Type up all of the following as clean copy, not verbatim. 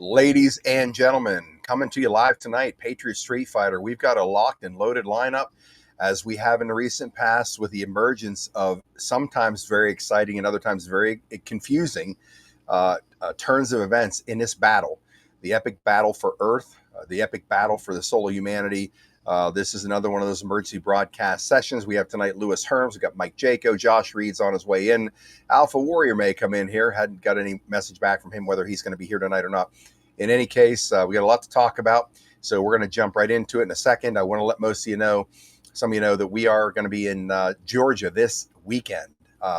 Ladies and gentlemen, coming to you live tonight, Patriot Street Fighter. We've got a locked and loaded lineup, as we have in the recent past, with the emergence of sometimes very exciting and other times very confusing turns of events in this battle. The epic battle for Earth, the epic battle for the soul of humanity. This is another one of those emergency broadcast sessions. We have tonight Lewis Herms. We've got Mike Jaco. Josh Reid's on his way in. Alpha Warrior may come in here. Hadn't got any message back from him whether he's going to be here tonight or not. In any case, we got a lot to talk about, so we're going to jump right into it in a second. I want to let most of you know, some of you know, that we are going to be in Georgia this weekend.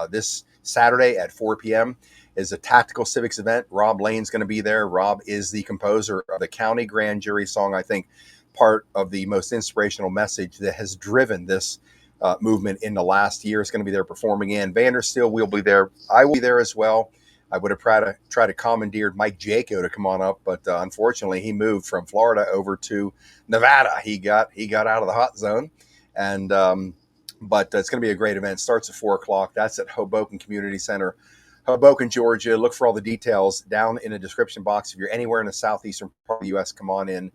This Saturday at 4 p.m. is a tactical civics event. Rob Lane's going to be there. Rob is the composer of the county grand jury song, I think part of the most inspirational message that has driven this movement in the last year. Is going to be there performing in. Vandersteel will be there. I will be there as well. I would have tried to commandeer Mike Jaco to come on up, but unfortunately he moved from Florida over to Nevada. He got out of the hot zone, and but it's going to be a great event. Starts at 4 o'clock. That's at Hoboken Community Center, Hoboken, Georgia. Look for all the details down in the description box. If you're anywhere in the southeastern part of the U.S., come on in.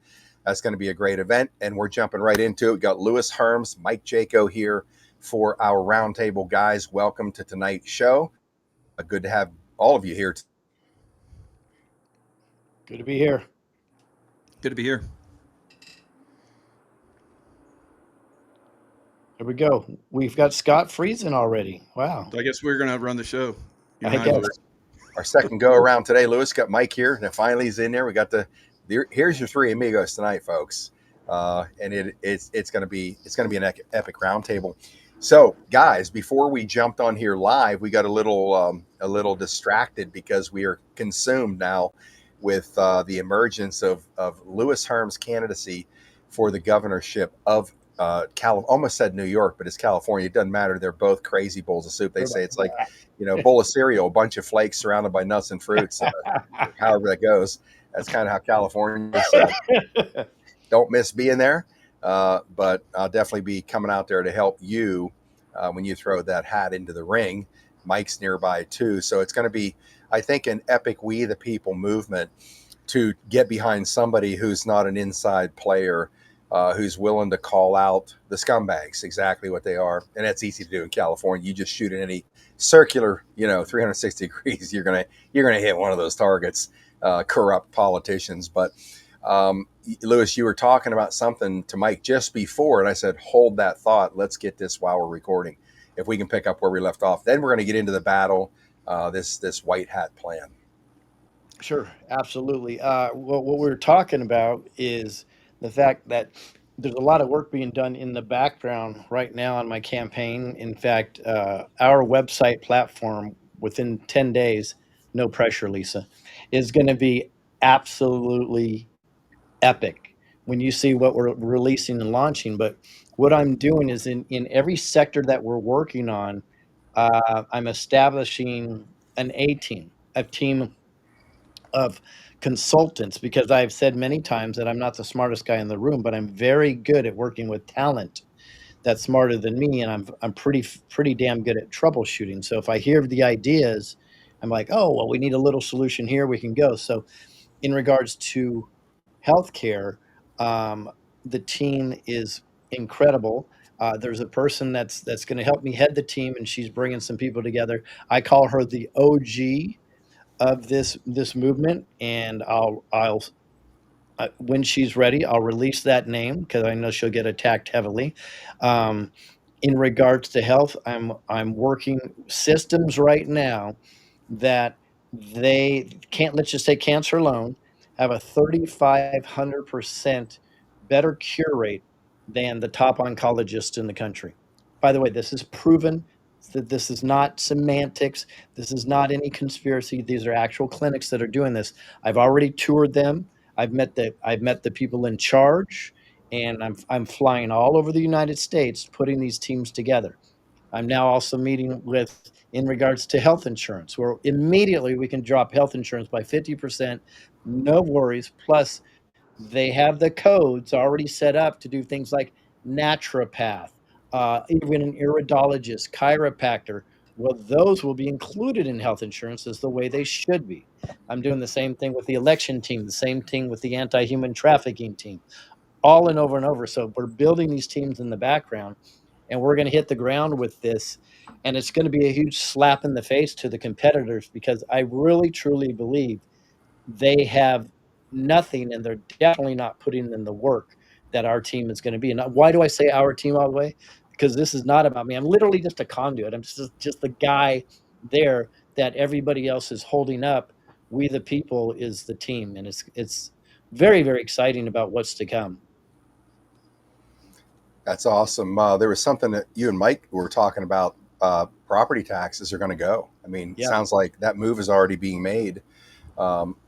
That's going to be a great event, and we're jumping right into it. We've got Lewis Herms, Mike Jaco here for our roundtable. Guys, welcome to tonight's show. Good to have all of you here. Good to be here. Good to be here. There we go. We've got Scott freezing already. Wow. So I guess we're going to run the show. I guess. Our second go around today. Lewis got Mike here, and finally he's in there. We got here's your three amigos tonight, folks, and it's going to be an epic roundtable. So, guys, before we jumped on here live, we got a little distracted because we are consumed now with the emergence of Lewis Herms' candidacy for the governorship of almost said New York, but it's California. It doesn't matter. They're both crazy bowls of soup. They say it's like, bowl of cereal, a bunch of flakes surrounded by nuts and fruits, however that goes. That's kind of how California is. Don't miss being there, but I'll definitely be coming out there to help you when you throw that hat into the ring. Mike's nearby too. So it's going to be, I think, an epic We the People movement to get behind somebody who's not an inside player, who's willing to call out the scumbags, exactly what they are. And that's easy to do in California. You just shoot in any circular, 360 degrees, you're gonna hit one of those targets. Corrupt politicians. But Lewis, you were talking about something to Mike just before, and I said, hold that thought. Let's get this while we're recording. If we can pick up where we left off, then we're going to get into the battle, this white hat plan. Sure, absolutely. What we're talking about is the fact that there's a lot of work being done in the background right now on my campaign. In fact, our website platform within 10 days, no pressure, Lisa, is going to be absolutely epic when you see what we're releasing and launching. But what I'm doing is in every sector that we're working on, I'm establishing a team of consultants, because I've said many times that I'm not the smartest guy in the room, but I'm very good at working with talent that's smarter than me, and I'm pretty damn good at troubleshooting. So if I hear the ideas, I'm like, oh, well, we need a little solution here, we can go. So in regards to healthcare, the team is incredible. There's a person that's going to help me head the team, and she's bringing some people together. I call her the OG of this movement, and I'll when she's ready, I'll release that name, because I know she'll get attacked heavily. In regards to health, I'm working systems right now that they can't, let's just say cancer alone, have a 3,500% better cure rate than the top oncologists in the country. By the way, this is proven. That this is not semantics. This is not any conspiracy. These are actual clinics that are doing this. I've already toured them. I've met the people in charge, and I'm flying all over the United States putting these teams together. I'm now also meeting with, in regards to health insurance, where immediately we can drop health insurance by 50%, no worries. Plus, they have the codes already set up to do things like naturopath, even an iridologist, chiropractor. Well, those will be included in health insurance as the way they should be. I'm doing the same thing with the election team, the same thing with the anti-human trafficking team, all and over. So we're building these teams in the background, and we're going to hit the ground with this. And it's going to be a huge slap in the face to the competitors, because I really, truly believe they have nothing, and they're definitely not putting in the work that our team is going to be. And why do I say our team all the way? Because this is not about me. I'm literally just a conduit. I'm just the guy there that everybody else is holding up. We the people is the team, and it's very, very exciting about what's to come. That's awesome. There was something that you and Mike were talking about. Property taxes are going to go. I mean, Yeah. sounds like that move is already being made.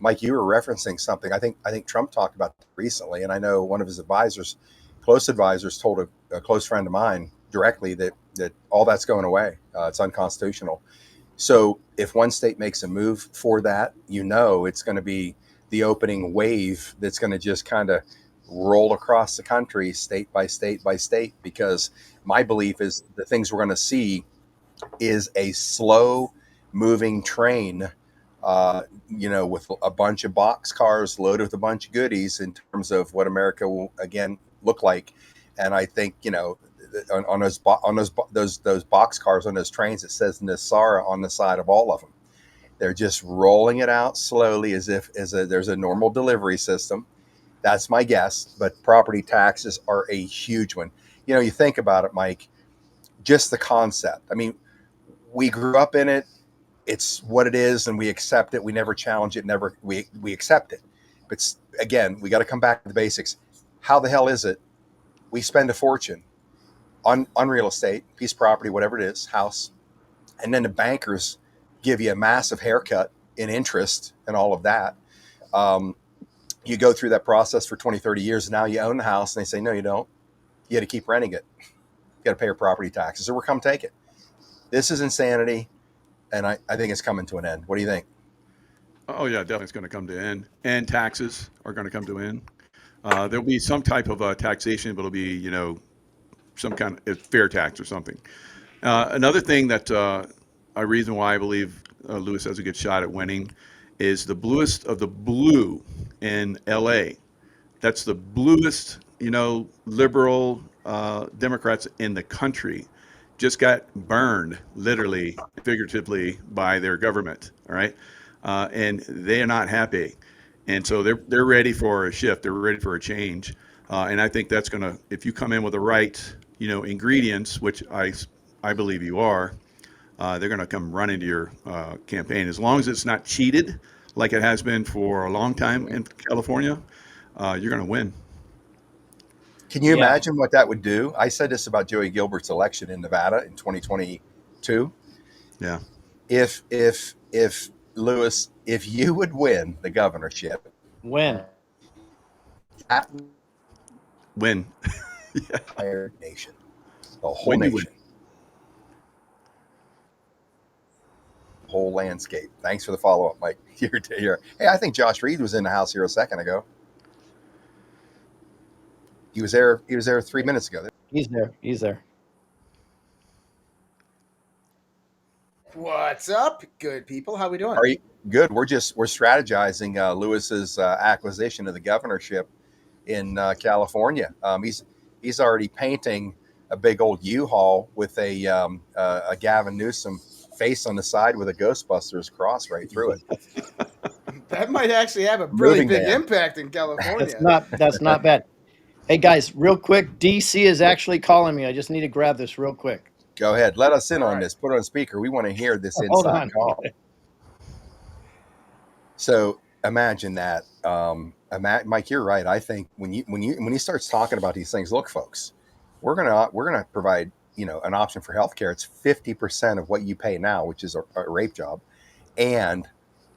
Mike, you were referencing something. I think Trump talked about that recently, and I know one of his advisors, close advisors, told a close friend of mine directly that all that's going away. It's unconstitutional. So if one state makes a move for that, it's going to be the opening wave that's going to just kind of roll across the country, state by state by state, because my belief is the things we're going to see is a slow moving train, with a bunch of box cars loaded with a bunch of goodies in terms of what America will again look like. And I think, on those box cars, on those trains, it says Nasara on the side of all of them. They're just rolling it out slowly as if there's a normal delivery system. That's my guess. But property taxes are a huge one. You think about it, Mike, just the concept. I mean, we grew up in it. It's what it is, and we accept it. We never challenge it. We accept it. But again, we got to come back to the basics. How the hell is it we spend a fortune on real estate, piece of property, whatever it is, house, and then the bankers give you a massive haircut in interest and all of that. You go through that process for 20, 30 years, and now you own the house, and they say, no, you don't. You got to keep renting it. You got to pay your property taxes, or we'll come take it. This is insanity, and I think it's coming to an end. What do you think? Oh yeah, definitely it's going to come to an end, and taxes are going to come to an end. There'll be some type of taxation, but it'll be some kind of fair tax or something. Another thing that a reason why I believe Lewis has a good shot at winning is the bluest of the blue in L.A. That's the bluest, liberal Democrats in the country just got burned, literally, figuratively, by their government. All right, and they are not happy, and so they're ready for a shift. They're ready for a change, and I think that's gonna. If you come in with the right, ingredients, which I believe you are, they're gonna come running to your campaign. As long as it's not cheated, like it has been for a long time in California, you're gonna win. Can you imagine what that would do? I said this about Joey Gilbert's election in Nevada in 2022. Yeah. If Lewis, if you would win the governorship, When? that Win. Yeah. entire nation, the whole When you nation, whole landscape. Thanks for the follow up, Mike. Hey, I think Josh Reid was in the house here a second ago. He was there 3 minutes ago. He's there. What's up, good people? How we doing? Are you good? We're strategizing Lewis's acquisition of the governorship in California. He's already painting a big old U-Haul with a Gavin Newsom face on the side with a Ghostbusters cross right through it. That might actually have a really Moving big van. impact in California. That's not bad. Hey guys, real quick, DC is actually calling me. I just need to grab this real quick. Go ahead. Let us in All on right. this. Put it on speaker. We want to hear this Hold inside on. call. So imagine that. Mike, you're right. I think when he starts talking about these things, look, folks, we're gonna provide an option for healthcare. It's 50% of what you pay now, which is a rape job, and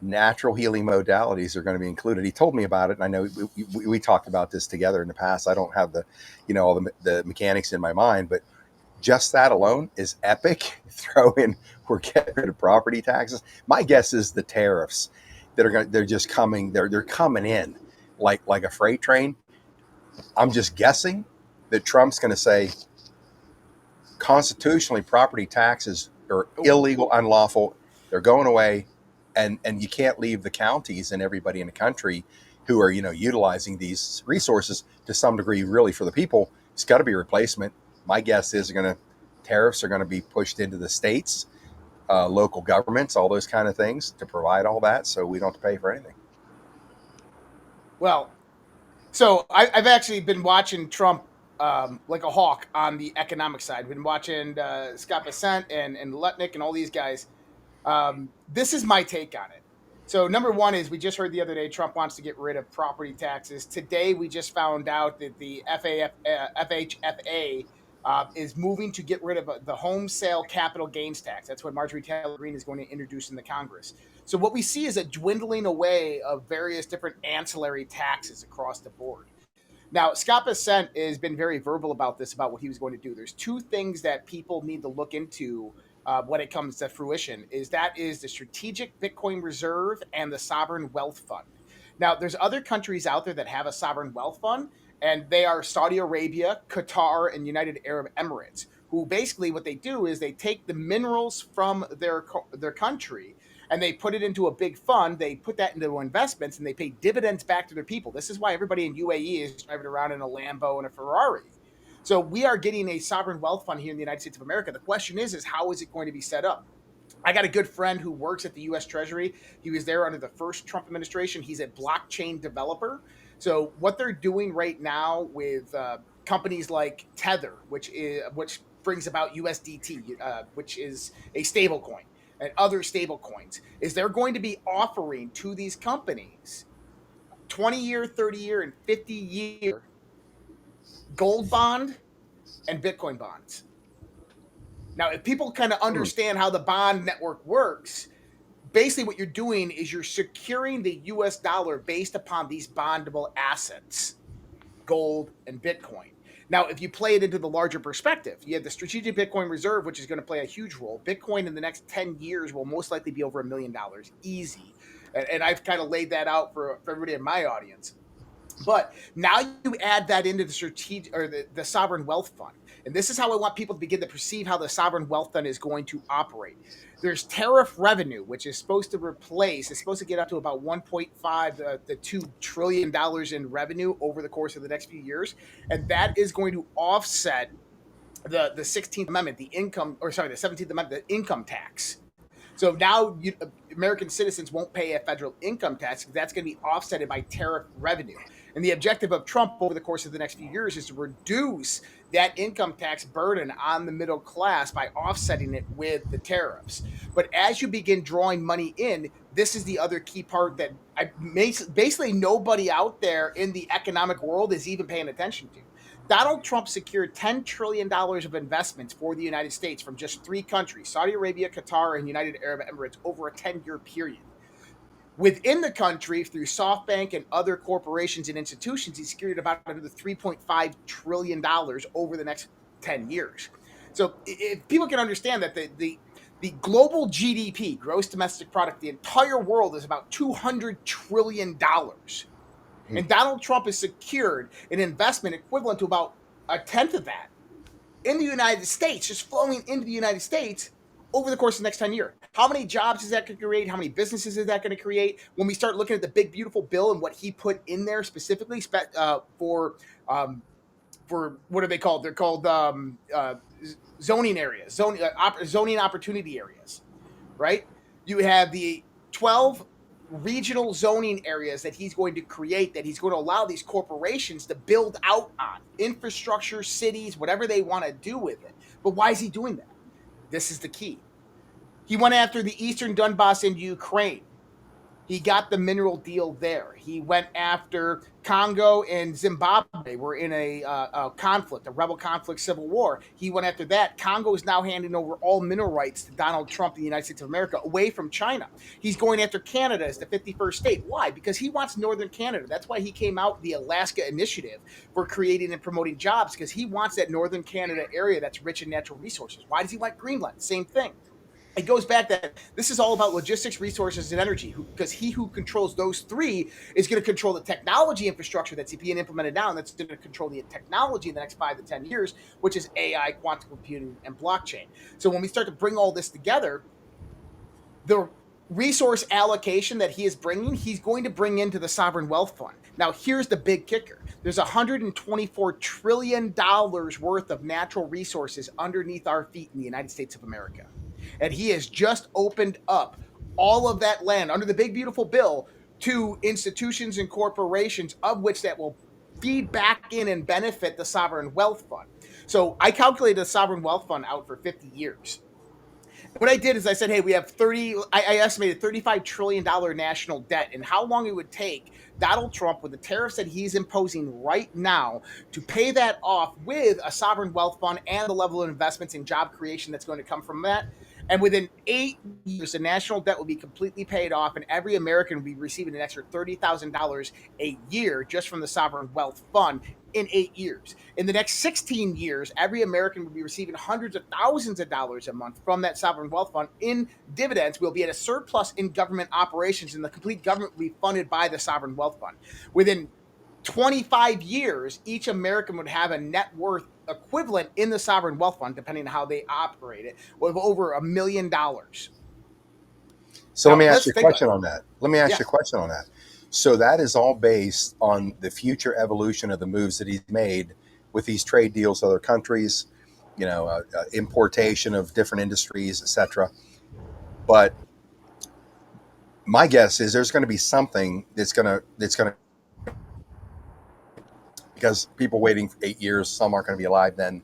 natural healing modalities are going to be included. He told me about it, and I know we talked about this together in the past. I don't have the all the mechanics in my mind, but just that alone is epic. We're getting rid of property taxes. My guess is the tariffs they're just coming. They're coming in like a freight train. I'm just guessing that Trump's going to say constitutionally property taxes are illegal, unlawful. They're going away, and you can't leave the counties and everybody in the country who are, utilizing these resources to some degree, really for the people. It's got to be a replacement. My guess is tariffs are going to be pushed into the states, local governments, all those kind of things to provide all that, so we don't have to pay for anything. Well, so I've actually been watching Trump like a hawk on the economic side. Been watching Scott Bessent and Lutnick and all these guys. This is my take on it. So number one is we just heard the other day Trump wants to get rid of property taxes. Today we just found out that the FHFA is moving to get rid of the home sale capital gains tax. That's what Marjorie Taylor Greene is going to introduce in the Congress. So what we see is a dwindling away of various different ancillary taxes across the board. Now, Scott Bessent has been very verbal about this, about what he was going to do. There's two things that people need to look into when it comes to fruition. That is the Strategic Bitcoin Reserve and the Sovereign Wealth Fund. Now, there's other countries out there that have a sovereign wealth fund, and they are Saudi Arabia, Qatar, and United Arab Emirates, who basically what they do is they take the minerals from their country and they put it into a big fund. They put that into investments and they pay dividends back to their people. This is why everybody in UAE is driving around in a Lambo and a Ferrari. So we are getting a sovereign wealth fund here in the United States of America. The question is how is it going to be set up? I got a good friend who works at the U.S. Treasury. He was there under the first Trump administration. He's a blockchain developer. So what they're doing right now with companies like Tether, which brings about USDT, which is a stable coin, and other stable coins, is they're going to be offering to these companies 20-year, 30-year, and 50-year gold bond and Bitcoin bonds. Now, if people kind of understand how the bond network works, basically what you're doing is you're securing the US dollar based upon these bondable assets, gold and Bitcoin. Now, if you play it into the larger perspective, you have the Strategic Bitcoin Reserve, which is going to play a huge role. Bitcoin in the next 10 years will most likely be over $1 million, easy. And I've kind of laid that out for everybody in my audience. But now you add that into the strategic or the sovereign wealth fund. And this is how I want people to begin to perceive how the sovereign wealth fund is going to operate. There's tariff revenue, which is supposed to get up to about 1.5 to $2 trillion in revenue over the course of the next few years. And that is going to offset the 16th Amendment, the 17th Amendment, the income tax. So now American citizens won't pay a federal income tax because that's going to be offset by tariff revenue. And the objective of Trump over the course of the next few years is to reduce that income tax burden on the middle class by offsetting it with the tariffs. But as you begin drawing money in, this is the other key part that basically nobody out there in the economic world is even paying attention to. Donald Trump secured $10 trillion of investments for the United States from just three countries, Saudi Arabia, Qatar, and United Arab Emirates, over a 10-year period. Within the country, through SoftBank and other corporations and institutions, he secured about another $3.5 trillion over the next 10 years. So if people can understand that the global GDP, gross domestic product, the entire world is about $200 trillion. And Donald Trump has secured an investment equivalent to about a tenth of that in the United States, just flowing into the United States over the course of the next 10 years. How many jobs is that going to create? How many businesses is that going to create? When we start looking at the big, beautiful bill and what he put in there specifically for what are they called? They're called zoning areas, zoning opportunity areas, right? You have the 12 regional zoning areas that he's going to create, that he's going to allow these corporations to build out on infrastructure, cities, whatever they want to do with it. But why is he doing that? This is the key. He went after the Eastern Donbass in Ukraine. He got the mineral deal there. He went after Congo and Zimbabwe. We're in a conflict, a rebel conflict, civil war. He went after that. Congo is now handing over all mineral rights to Donald Trump, the United States of America, away from China. He's going after Canada as the 51st state. Why? Because he wants Northern Canada. That's why he came out with the Alaska Initiative for creating and promoting jobs, because he wants that Northern Canada area that's rich in natural resources. Why does he want Greenland? Same thing. It goes back that this is all about logistics, resources, and energy, because he who controls those three is going to control the technology infrastructure that's being implemented now, and that's going to control the technology in the next 5 to 10 years, which is AI, quantum computing, and blockchain. So when we start to bring all this together, the resource allocation that he is bringing, he's going to bring into the sovereign wealth fund. Now, here's the big kicker. There's $124 trillion worth of natural resources underneath our feet in the United States of America. And he has just opened up all of that land under the big, beautiful bill to institutions and corporations, of which that will feed back in and benefit the sovereign wealth fund. So I calculated the sovereign wealth fund out for 50 years. What I did is I said, hey, we have I estimated $35 trillion national debt, and how long it would take Donald Trump, with the tariffs that he's imposing right now, to pay that off with a sovereign wealth fund and the level of investments and job creation that's going to come from that. And within 8 years, the national debt will be completely paid off, and every American will be receiving an extra $30,000 a year just from the sovereign wealth fund in 8 years. In the next 16 years, every American will be receiving hundreds of thousands of dollars a month from that sovereign wealth fund in dividends. We'll be at a surplus in government operations, and the complete government will be funded by the sovereign wealth fund. Within 25 years, each American would have a net worth equivalent in the sovereign wealth fund, depending on how they operate it, of over $1 million. So let me ask you a question on that. So that is all based on the future evolution of the moves that he's made with these trade deals with other countries, importation of different industries, etc. But my guess is there's going to be something that's going to, because people waiting for 8 years, some aren't going to be alive then,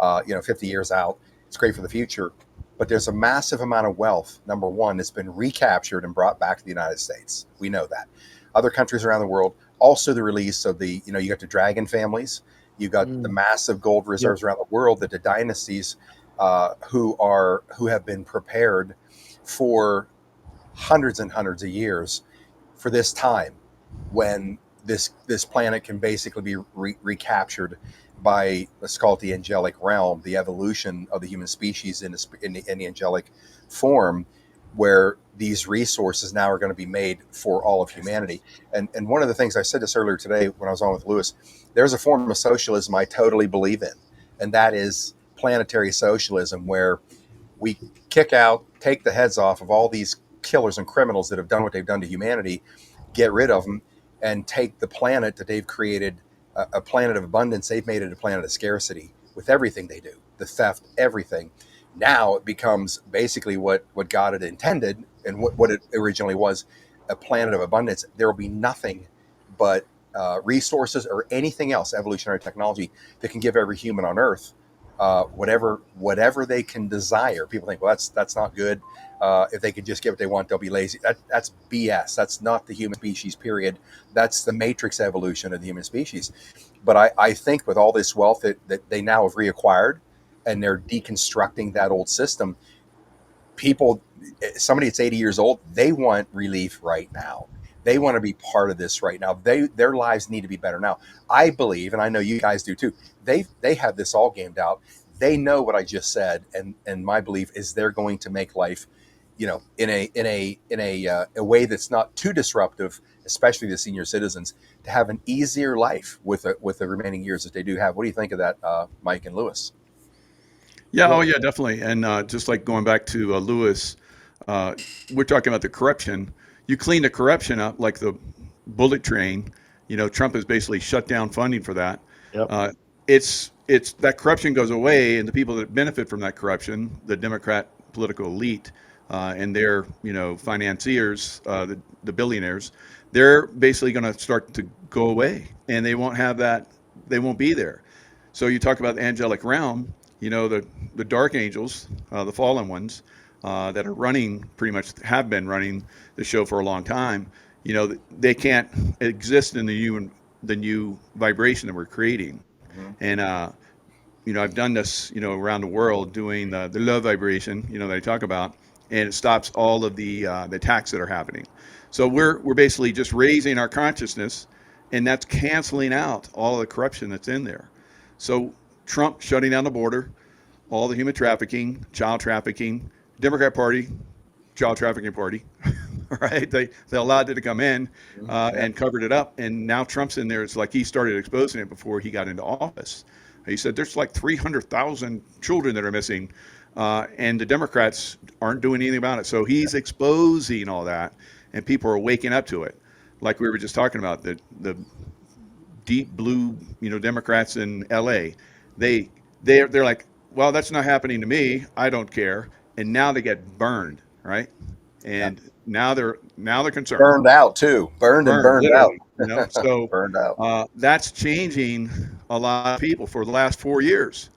50 years out. It's great for the future. But there's a massive amount of wealth, number one, that's been recaptured and brought back to the United States. We know that. Other countries around the world, also the release of you got the dragon families, you got the massive gold reserves around the world, that the dynasties who have been prepared for hundreds and hundreds of years for this time when this planet can basically be recaptured by, let's call it, the angelic realm, the evolution of the human species in the angelic form, where these resources now are going to be made for all of humanity. And one of the things, I said this earlier today when I was on with Lewis, there's a form of socialism I totally believe in, and that is planetary socialism, where we take the heads off of all these killers and criminals that have done what they've done to humanity, get rid of them, and take the planet that they've created, a planet of abundance, they've made it a planet of scarcity with everything they do, the theft, everything. Now it becomes basically what God had intended, and what it originally was, a planet of abundance. There will be nothing but resources or anything else, evolutionary technology, that can give every human on Earth whatever they can desire. People think, well, that's not good. If they could just get what they want, they'll be lazy. That's BS. That's not the human species, period. That's the matrix evolution of the human species. But I think with all this wealth that they now have reacquired, and they're deconstructing that old system, somebody that's 80 years old, they want relief right now. They want to be part of this right now. Their lives need to be better now. I believe, and I know you guys do too, they have this all gamed out. They know what I just said, and my belief is they're going to make life, in a way that's not too disruptive, especially the senior citizens, to have an easier life with the remaining years that they do have. What do you think of that, Mike and Lewis? Yeah, definitely. And just like going back to Lewis, we're talking about the corruption. You clean the corruption up, like the bullet train. Trump has basically shut down funding for that. Yep. It's that corruption goes away, and the people that benefit from that corruption, the Democrat political elite, and their financiers, the billionaires, they're basically going to start to go away, and they won't have that. They won't be there. So you talk about the angelic realm. The dark angels, the fallen ones, that are pretty much have been running the show for a long time. They can't exist in the new vibration that we're creating. Mm-hmm. And I've done this around the world, doing the low vibration that I talk about, and it stops all of the attacks that are happening. So we're basically just raising our consciousness, and that's canceling out all of the corruption that's in there. So Trump shutting down the border, all the human trafficking, child trafficking, Democrat Party, child trafficking party, right? They allowed it to come in and covered it up. And now Trump's in there. It's like he started exposing it before he got into office. He said there's like 300,000 children that are missing and the Democrats aren't doing anything about it. So he's exposing all that, and people are waking up to it. Like we were just talking about, the deep blue, Democrats in L.A. They're like, well, that's not happening to me. I don't care. And now they get burned, right? And now they're concerned. Burned out too. Burned and burned literally, out. So Burned out. that's changing a lot of people for the last 4 years.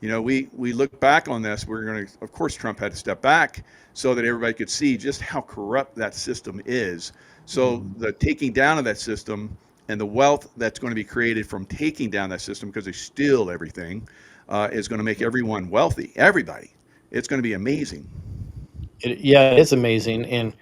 We look back on this. We're going to, of course, Trump had to step back so that everybody could see just how corrupt that system is. So the taking down of that system and the wealth that's going to be created from taking down that system, because they steal everything, is going to make everyone wealthy. Everybody. It's going to be amazing. It is amazing. And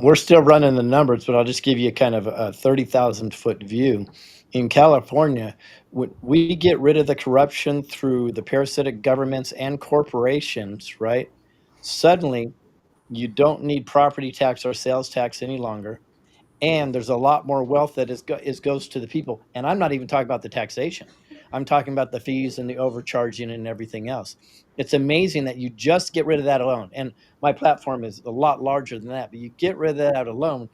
we're still running the numbers, but I'll just give you kind of a 30,000-foot view. In California, when we get rid of the corruption through the parasitic governments and corporations, right? Suddenly, you don't need property tax or sales tax any longer. And there's a lot more wealth that goes to the people. And I'm not even talking about the taxation. I'm talking about the fees and the overcharging and everything else. It's amazing that you just get rid of that alone. And my platform is a lot larger than that, but you get rid of that alone,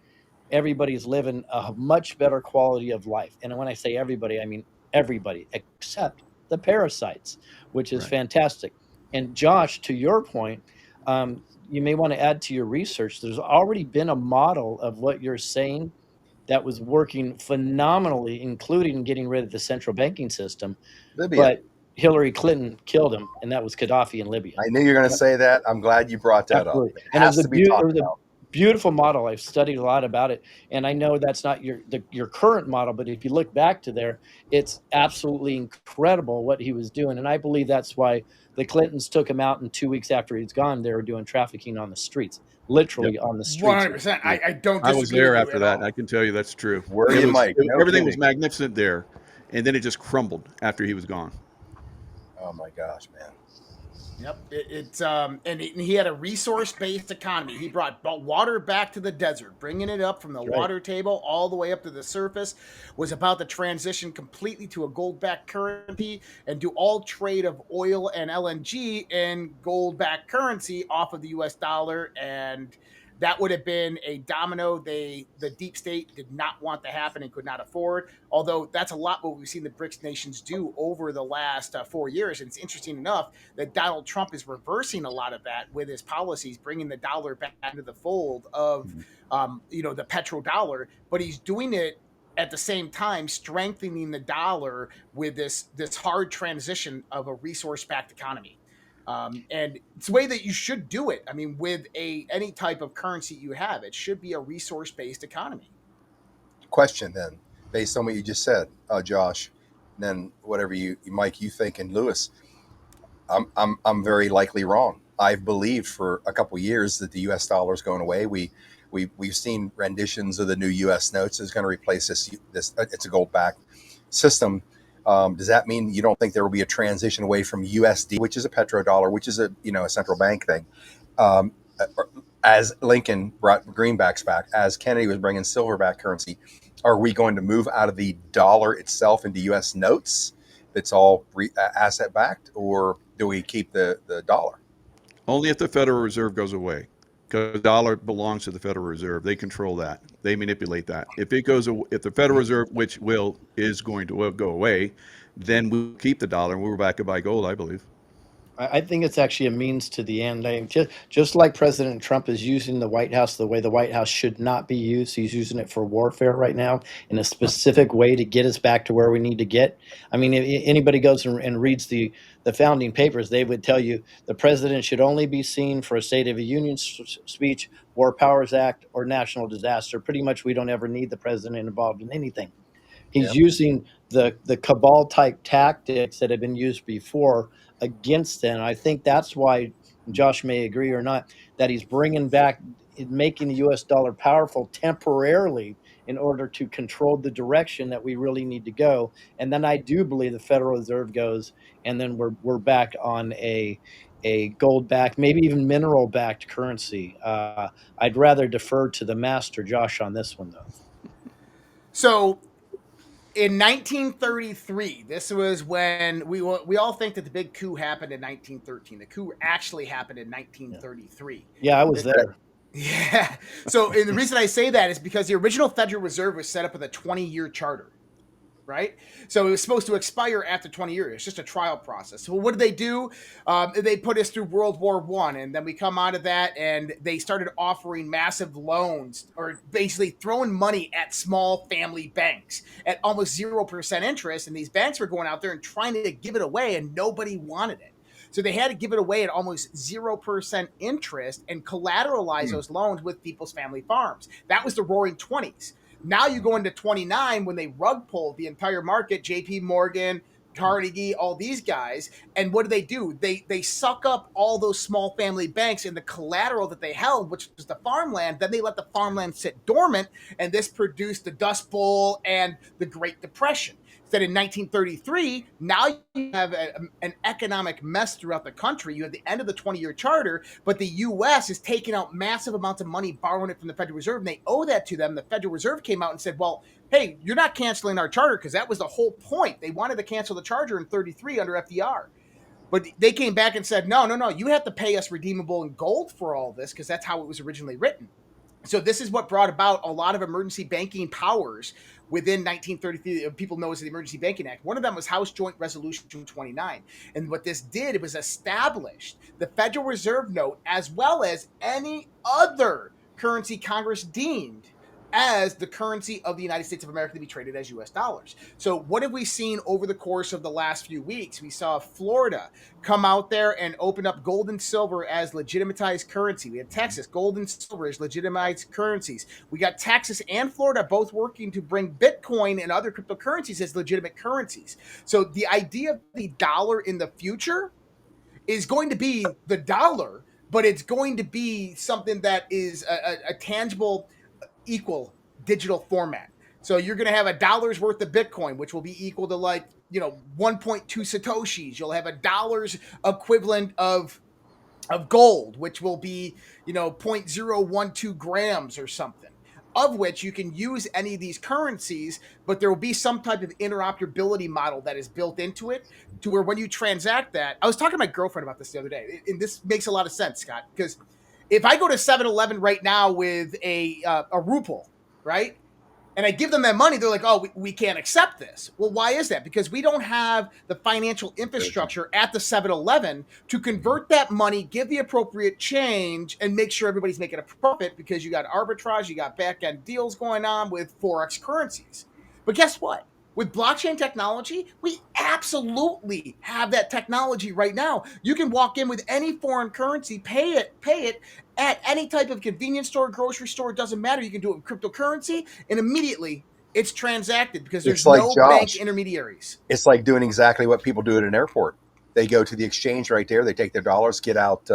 everybody's living a much better quality of life. And when I say everybody, I mean everybody except the parasites, which is fantastic. And Josh, to your point, you may want to add to your research. There's already been a model of what you're saying that was working phenomenally, including getting rid of the central banking system. Libya. But Hillary Clinton killed him, and that was Gaddafi in Libya. I knew you were going to say that. I'm glad you brought that up. It And has to be talked about. Beautiful model. I've studied a lot about it, and I know that's not your current model, but if you look back to there, it's absolutely incredible what he was doing. And I believe that's why the Clintons took him out, and 2 weeks after he's gone, they were doing trafficking on the streets, literally on the streets. 100%. I don't disagree. I was there with you after at that, all. and I can tell you that's true. Were you, Mike? No Everything was kidding. magnificent there, and then it just crumbled after he was gone. Oh my gosh, man. Yep, and he had a resource-based economy. He brought water back to the desert, bringing it up from the water table all the way up to the surface. Was about to transition completely to a gold-backed currency and do all trade of oil and LNG in gold-backed currency off of the U.S. dollar, and that would have been a domino the deep state did not want to happen and could not afford. Although that's a lot what we've seen the BRICS nations do over the last 4 years. And it's interesting enough that Donald Trump is reversing a lot of that with his policies, bringing the dollar back into the fold of, the petrodollar. But he's doing it at the same time strengthening the dollar with this hard transition of a resource-backed economy. And it's the way that you should do it. I mean, with any type of currency you have, it should be a resource-based economy. Question then, based on what you just said, Josh, then whatever you, Mike, you think, and Lewis, I'm very likely wrong. I've believed for a couple of years that the U.S. dollar is going away. We've seen renditions of the new U.S. notes is going to replace this. It's a gold-backed system. Does that mean you don't think there will be a transition away from USD, which is a petrodollar, which is a central bank thing? As Lincoln brought greenbacks back, as Kennedy was bringing silverback currency, are we going to move out of the dollar itself into U.S. notes? That's all asset backed, or do we keep the dollar? Only if the Federal Reserve goes away, because the dollar belongs to the Federal Reserve. They control that. They manipulate that. If the Federal Reserve, which is going to go away, then we'll keep the dollar and we'll back to buy gold, I believe. I think it's actually a means to the end. Just like President Trump is using the White House the way the White House should not be used. He's using it for warfare right now in a specific way to get us back to where we need to get. I mean, if anybody goes and reads the founding papers, they would tell you the president should only be seen for a State of the Union speech, War Powers Act, or national disaster. Pretty much we don't ever need the president involved in anything. He's using the cabal type tactics that have been used before against them. I think that's why, Josh may agree or not, that he's bringing back, making the U.S. dollar powerful temporarily in order to control the direction that we really need to go. And then I do believe the Federal Reserve goes, and then we're back on a gold backed, maybe even mineral backed currency. I'd rather defer to the master, Josh, on this one though. So In 1933, this was when we all think that the big coup happened in 1913. The coup actually happened in 1933. Yeah, I was there. Yeah. So, and the reason I say that is because the original Federal Reserve was set up with a 20-year charter, right? So it was supposed to expire after 20 years. It's just a trial process. So what did they do? They put us through World War I, and then we come out of that, and they started offering massive loans, or basically throwing money at small family banks at almost 0% interest. And these banks were going out there and trying to give it away, and nobody wanted it. So they had to give it away at almost 0% interest and collateralize those loans with people's family farms. That was the roaring 20s. Now you go into 29 when they rug pulled the entire market, JP Morgan, Carnegie, all these guys. And what do? They suck up all those small family banks and the collateral that they held, which was the farmland. Then they let the farmland sit dormant, and this produced the Dust Bowl and the Great Depression. That in 1933, now you have an economic mess throughout the country. You have the end of the 20-year charter, but the U.S. is taking out massive amounts of money, borrowing it from the Federal Reserve, and they owe that to them. The Federal Reserve came out and said, well, hey, you're not canceling our charter, because that was the whole point. They wanted to cancel the charter in 33 under FDR. But they came back and said, no, you have to pay us redeemable in gold for all this, because that's how it was originally written. So this is what brought about a lot of emergency banking powers within 1933. People know as the Emergency Banking Act. One of them was House Joint Resolution 29. And what this did, it was established the Federal Reserve note as well as any other currency Congress deemed as the currency of the United States of America to be traded as U.S. dollars. So what have we seen over the course of the last few weeks? We saw Florida come out there and open up gold and silver as legitimatized currency. We had Texas, gold and silver as legitimized currencies. We got Texas and Florida both working to bring Bitcoin and other cryptocurrencies as legitimate currencies. So the idea of the dollar in the future is going to be the dollar, but it's going to be something that is a tangible, equal digital format. So you're going to have $1 worth of Bitcoin, which will be equal to 1.2 Satoshis. You'll have $1 equivalent of gold, which will be, 0.012 grams or something, of which you can use any of these currencies, but there will be some type of interoperability model that is built into it to where when you transact that, I was talking to my girlfriend about this the other day, and this makes a lot of sense, Scott, because if I go to 7-Eleven right now with a ruble, right, and I give them that money, they're like, oh, we can't accept this. Well, why is that? Because we don't have the financial infrastructure at the 7-Eleven to convert that money, give the appropriate change, and make sure everybody's making a profit, because you got arbitrage, you got back-end deals going on with Forex currencies. But guess what? With blockchain technology, we absolutely have that technology right now. You can walk in with any foreign currency, pay it at any type of convenience store, grocery store, it doesn't matter. You can do it with cryptocurrency, and immediately it's transacted because there's no bank intermediaries. It's like doing exactly what people do at an airport. They go to the exchange right there. They take their dollars, get out,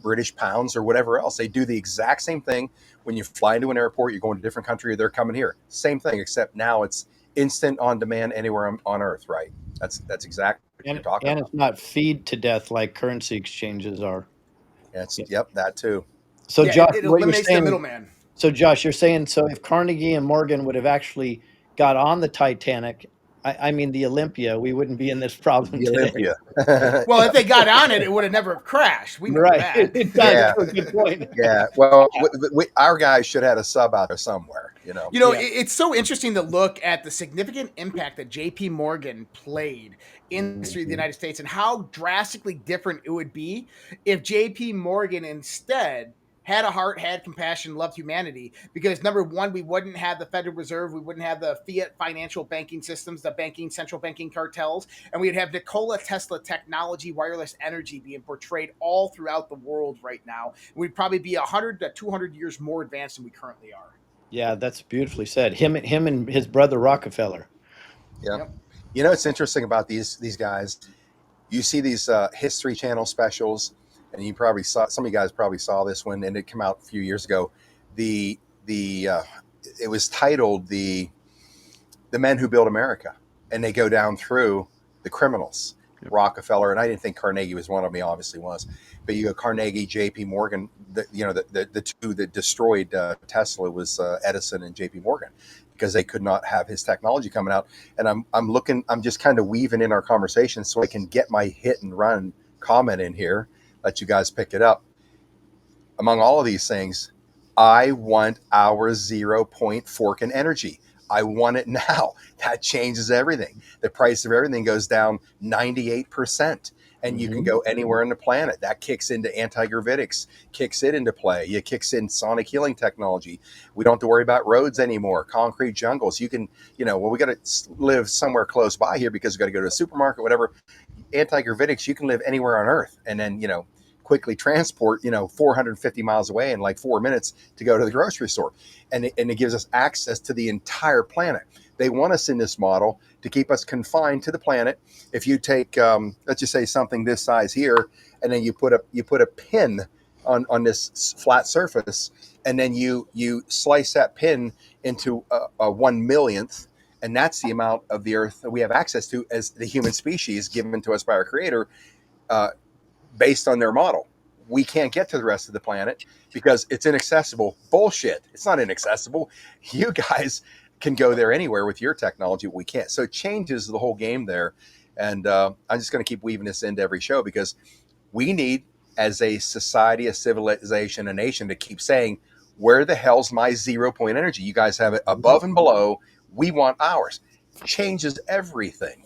British pounds or whatever else. They do the exact same thing when you fly into an airport. You're going to a different country, or they're coming here. Same thing, except now it's instant on demand anywhere on Earth, right? That's exactly what you're talking about. And it's not feed to death like currency exchanges are. Yep, that too. So Josh, it eliminates the middleman. So Josh, you're saying, so if Carnegie and Morgan would have actually got on the Titanic, I mean the Olympia, we wouldn't be in this problem today. Olympia. Well, if they got on it, it would have never crashed. We know that. Yeah. That's a good point. Yeah. Well, our guys should have had a sub out there somewhere. It's so interesting to look at the significant impact that JP Morgan played in the history of the United States, and how drastically different it would be if JP Morgan instead had a heart, had compassion, loved humanity. Because number one, we wouldn't have the Federal Reserve, we wouldn't have the fiat financial banking systems, the central banking cartels, and we'd have Nikola Tesla technology, wireless energy being portrayed all throughout the world right now. We'd probably be 100 to 200 years more advanced than we currently are. Yeah, that's beautifully said. Him and his brother Rockefeller. Yeah. Yep. It's interesting about these guys. You see these History Channel specials, and you probably saw, some of you guys probably saw this one, and it came out a few years ago. It was titled the Men Who Built America, and they go down through the criminals. Yep. Rockefeller, and I didn't think Carnegie was one of them. He obviously was, but you go Carnegie, J.P. Morgan. The two that destroyed Tesla was Edison and J.P. Morgan. because they could not have his technology coming out. And I'm just kind of weaving in our conversation so I can get my hit and run comment in here, let you guys pick it up. Among all of these things, I want our 0 point fork in energy. I want it now. That changes everything. The price of everything goes down 98%. And you can go anywhere on the planet. That kicks into anti-gravitics, kicks it into play. It kicks in sonic healing technology. We don't have to worry about roads anymore, concrete jungles. You can, we got to live somewhere close by here because we got to go to a supermarket, whatever. Anti-gravitics, you can live anywhere on Earth. And then, quickly transport, 450 miles away in like 4 minutes to go to the grocery store. And it gives us access to the entire planet. They want us in this model to keep us confined to the planet. If you take, let's just say something this size here, and then you put a pin on this flat surface, and then you slice that pin into a 1/1,000,000th, and that's the amount of the Earth that we have access to as the human species given to us by our Creator, based on their model. We can't get to the rest of the planet because it's inaccessible. Bullshit. It's not inaccessible. You guys can go there anywhere with your technology. We can't. So it changes the whole game there. And I'm just going to keep weaving this into every show because we need, as a society, a civilization, a nation, to keep saying, where the hell's my 0 point energy? You guys have it above and below. We want ours. Changes everything.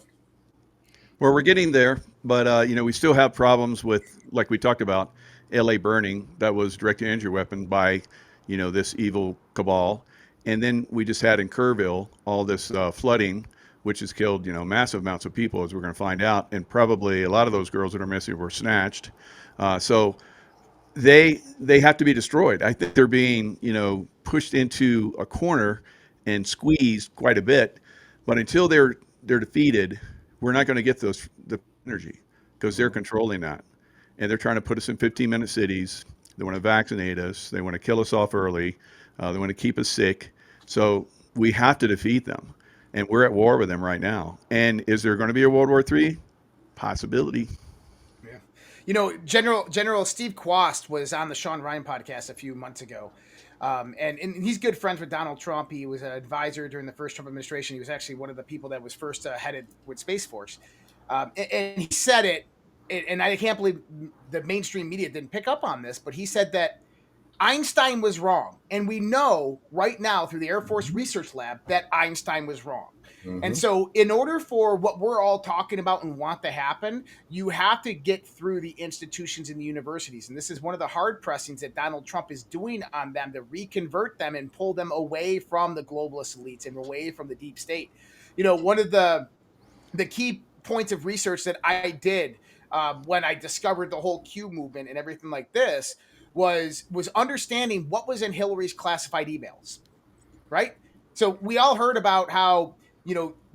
Well, we're getting there, but we still have problems with, like we talked about, LA burning. That was direct energy weapon by, this evil cabal. And then we just had in Kerrville all this flooding, which has killed, massive amounts of people, as we're going to find out. And probably a lot of those girls that are missing were snatched. So they have to be destroyed. I think they're being, pushed into a corner and squeezed quite a bit. But until they're defeated, we're not going to get the energy because they're controlling that. And they're trying to put us in 15-minute cities. They want to vaccinate us. They want to kill us off early. They want to keep us sick. So we have to defeat them. And we're at war with them right now. And is there going to be a World War III? Possibility. Yeah. General Steve Quast was on the Sean Ryan podcast a few months ago. And he's good friends with Donald Trump. He was an advisor during the first Trump administration. He was actually one of the people that was first headed with Space Force. And he said it, and I can't believe the mainstream media didn't pick up on this, but he said that Einstein was wrong. And we know right now through the Air Force Research Lab that Einstein was wrong. Mm-hmm. And so in order for what we're all talking about and want to happen, you have to get through the institutions and the universities. And this is one of the hard pressings that Donald Trump is doing on them to reconvert them and pull them away from the globalist elites and away from the deep state. One of the key points of research that I did when I discovered the whole Q movement and everything like this was understanding what was in Hillary's classified emails, right? So we all heard about how,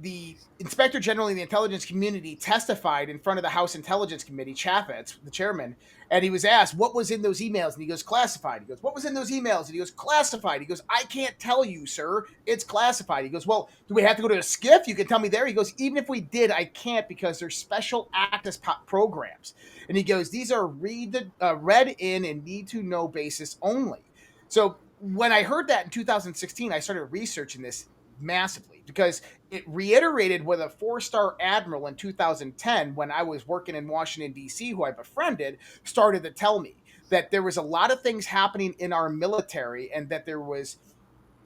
the Inspector General in the intelligence community testified in front of the House Intelligence Committee, Chaffetz, the chairman, and he was asked, what was in those emails? And he goes, classified. He goes, what was in those emails? And he goes, classified. He goes, I can't tell you, sir. It's classified. He goes, well, do we have to go to a SCIF? You can tell me there. He goes, even if we did, I can't because they're special access programs. And he goes, these are read in and need to know basis only. So when I heard that in 2016, I started researching this massively because it reiterated what a 4-star admiral in 2010, when I was working in Washington, D.C., who I befriended, started to tell me that there was a lot of things happening in our military and that there was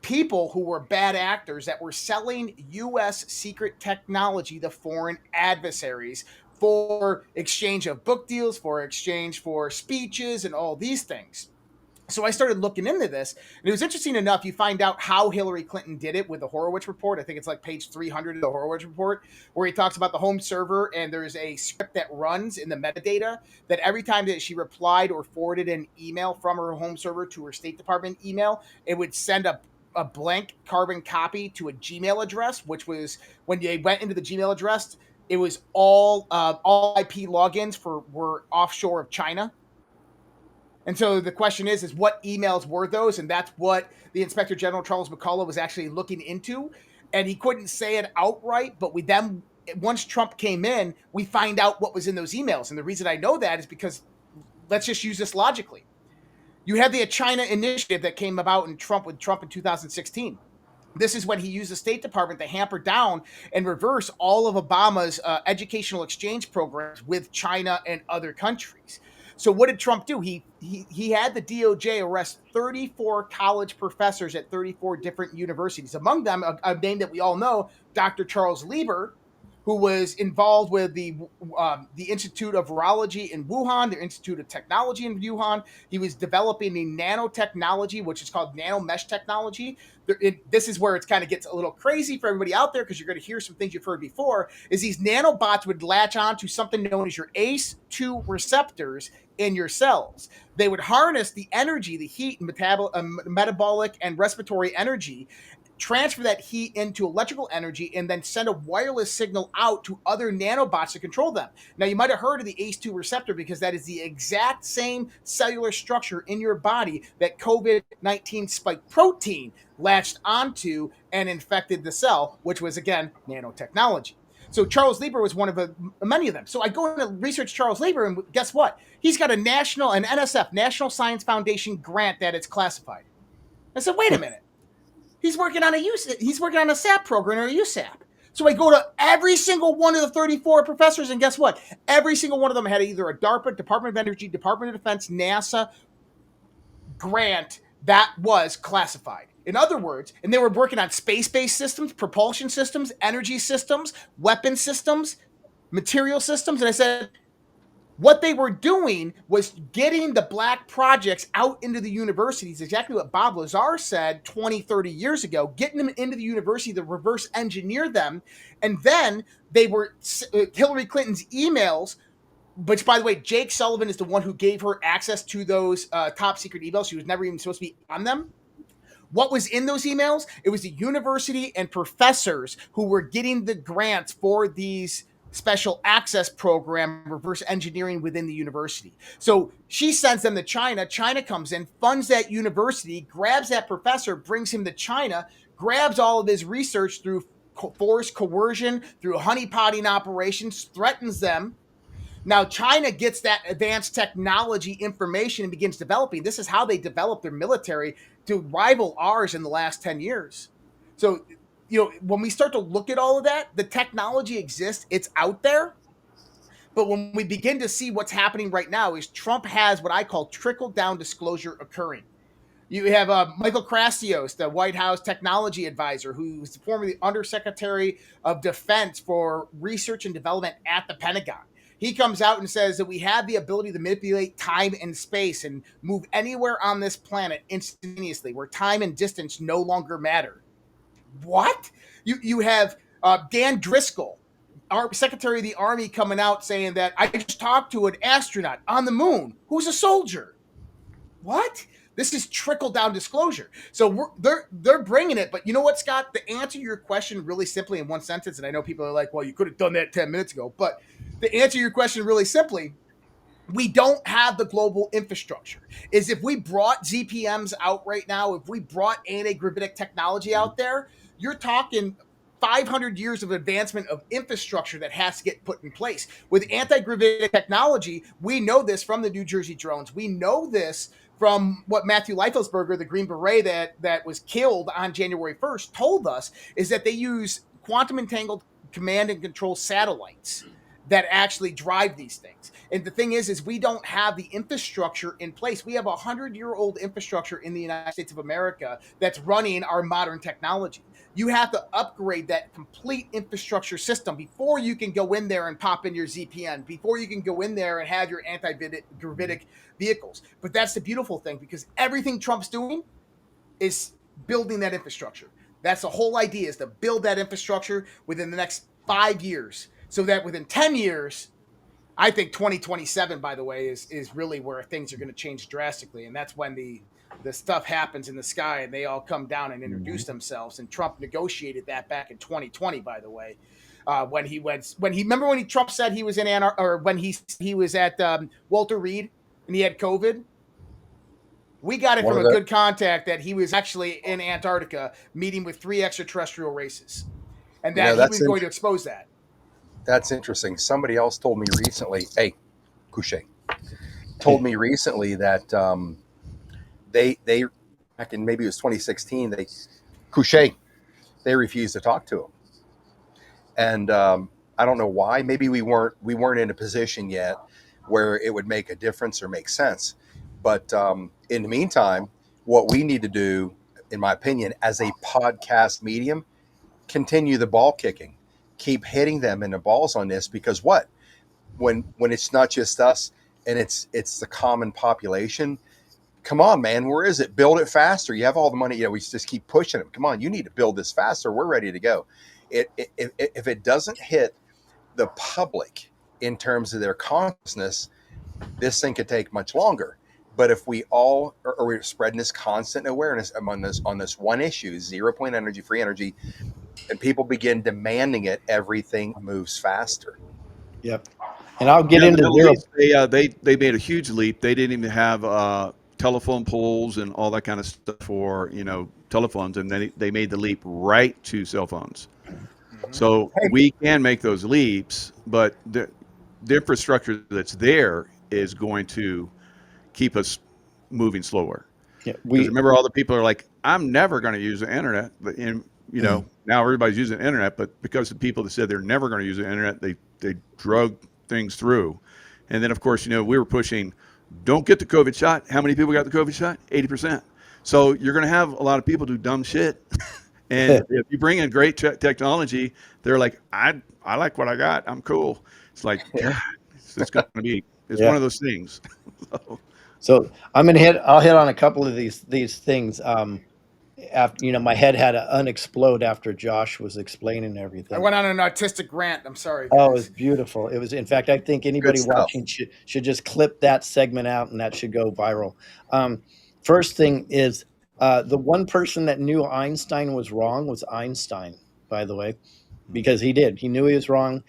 people who were bad actors that were selling U.S. secret technology to foreign adversaries for exchange of book deals, for exchange for speeches and all these things. So I started looking into this, and it was interesting enough. You find out how Hillary Clinton did it with the Horowitz report. I think it's like page 300 of the Horowitz report, where he talks about the home server, and there's a script that runs in the metadata that every time that she replied or forwarded an email from her home server to her State Department email, it would send a blank carbon copy to a Gmail address, which was, when they went into the Gmail address, it was all IP logins were offshore of China. And so the question is what emails were those? And that's what the Inspector General, Charles McCullough, was actually looking into. And he couldn't say it outright, but once Trump came in, we find out what was in those emails. And the reason I know that is because, let's just use this logically. You had the China initiative that came about with Trump in 2016. This is when he used the State Department to hamper down and reverse all of Obama's educational exchange programs with China and other countries. So what did Trump do? He had the DOJ arrest 34 college professors at 34 different universities. Among them, a name that we all know, Dr. Charles Lieber, who was involved with the Institute of Virology in Wuhan, the Institute of Technology in Wuhan. He was developing the nanotechnology, which is called nanomesh technology. This is where it kind of gets a little crazy for everybody out there, because you're going to hear some things you've heard before, is these nanobots would latch on to something known as your ACE2 receptors in your cells. They would harness the energy, the heat, metabolic and respiratory energy, transfer that heat into electrical energy, and then send a wireless signal out to other nanobots to control them. Now, you might have heard of the ACE2 receptor, because that is the exact same cellular structure in your body that COVID-19 spike protein latched onto and infected the cell, which was, again, nanotechnology. So Charles Lieber was one of many of them. So I go and research Charles Lieber, and guess what? He's got an NSF, National Science Foundation grant that it's classified. I said, wait a minute. He's working on a SAP program, or a USAP. So I go to every single one of the 34 professors, and guess what? Every single one of them had either a DARPA, Department of Energy, Department of Defense, NASA grant that was classified. In other words, and they were working on space-based systems, propulsion systems, energy systems, weapon systems, material systems. And I said, what they were doing was getting the black projects out into the universities, exactly what Bob Lazar said 20, 30 years ago, getting them into the university to reverse engineer them. And then they were Hillary Clinton's emails, which, by the way, Jake Sullivan is the one who gave her access to those top secret emails. She was never even supposed to be on them. What was in those emails? It was the university and professors who were getting the grants for these special access program, reverse engineering within the university. So she sends them to China. China comes in, funds that university, grabs that professor, brings him to China, grabs all of his research through force, coercion, through honeypotting operations, threatens them. Now, China gets that advanced technology information and begins developing. This is how they develop their military to rival ours in the last 10 years. So, when we start to look at all of that, the technology exists, it's out there. But when we begin to see what's happening right now is Trump has what I call trickle-down disclosure occurring. You have Michael Krasios, the White House technology advisor, who's formerly Undersecretary of Defense for Research and Development at the Pentagon. He comes out and says that we have the ability to manipulate time and space and move anywhere on this planet instantaneously, where time and distance no longer matter. What? You have Dan Driscoll, our Secretary of the Army, coming out saying that I just talked to an astronaut on the moon who's a soldier. What? This is trickle-down disclosure. So they're bringing it. But you know what, Scott? To answer your question really simply in one sentence, and I know people are like, well, you could have done that 10 minutes ago. But to answer your question really simply, we don't have the global infrastructure. Is if we brought ZPMs out right now, if we brought anti-gravitic technology out there, you're talking 500 years of advancement of infrastructure that has to get put in place. With anti-gravitic technology, we know this from the New Jersey drones. We know this from what Matthew Leifelsberger, the Green Beret that was killed on January 1st, told us, is that they use quantum entangled command and control satellites that actually drive these things. And the thing is we don't have the infrastructure in place. We have a 100-year-old infrastructure in the United States of America that's running our modern technology. You have to upgrade that complete infrastructure system before you can go in there and pop in your ZPN, before you can go in there and have your anti-gravitic vehicles. But that's the beautiful thing, because everything Trump's doing is building that infrastructure. That's the whole idea, is to build that infrastructure within the next 5 years, so that within 10 years, I think 2027, by the way, is really where things are going to change drastically. And that's when the stuff happens in the sky and they all come down and introduce themselves. And Trump negotiated that back in 2020, by the way, when Trump said he was in or when he was at Walter Reed and he had COVID. We got it from a good contact that he was actually in Antarctica meeting with 3 extraterrestrial races, and that he was going to expose that. That's interesting. Somebody else told me recently, Couché, told me recently that they back in maybe it was 2016, Couché, they refused to talk to him. And I don't know why. Maybe we weren't in a position yet where it would make a difference or make sense. But in the meantime, what we need to do, in my opinion, as a podcast medium, continue the ball kicking, keep hitting them in the balls on this, because what, when it's not just us and it's the common population. Come on, man, where is it? Build it faster. You have all the money. We just keep pushing them. Come on, you need to build this faster. We're ready to go. If it doesn't hit the public in terms of their consciousness, this thing could take much longer. But if we all are we're spreading this constant awareness on this one issue, 0 point energy, free energy, and people begin demanding it, everything moves faster. Yep. And I'll get Yeah, in into the Middle zero. East, they made a huge leap. They didn't even have telephone poles and all that kind of stuff for telephones, and then they made the leap right to cell phones. So Hey, we can make those leaps, but the infrastructure that's there is going to keep us moving slower. Yeah, Because remember, all the people are like, "I'm never going to use the internet," but now everybody's using the internet. But because the people that said they're never going to use the internet, they drug things through, and then of course we were pushing, "Don't get the COVID shot." How many people got the COVID shot? 80%. So you're going to have a lot of people do dumb shit. And if you bring in great technology, they're like, I like what I got. I'm cool. It's like, God, it's going to be, it's one of those things. So I'm gonna I'll hit on a couple of these things. After my head had to unexplode after Josh was explaining everything. I went on an artistic rant. I'm sorry, guys. Oh, it was beautiful. It was, in fact, I think anybody watching should just clip that segment out, and that should go viral. First thing is, the one person that knew Einstein was wrong was Einstein, by the way, because he knew he was wrong.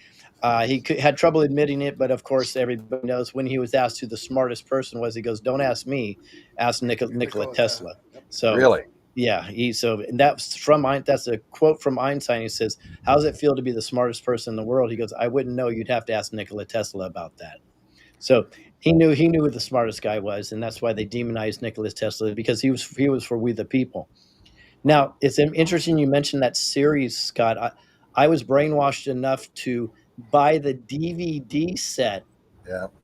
He had trouble admitting it, but of course everybody knows when he was asked who the smartest person was, he goes, "Don't ask me, ask Nikola Tesla." So really? yeah, and that's a quote from Einstein. He says, "How does it feel to be the smartest person in the world?" He goes, "I wouldn't know. You'd have to ask Nikola Tesla about that." So he knew who the smartest guy was, and that's why they demonized Nikola Tesla, because he was for we the people. Now, it's interesting you mentioned that series, Scott. I was brainwashed enough to buy the DVD set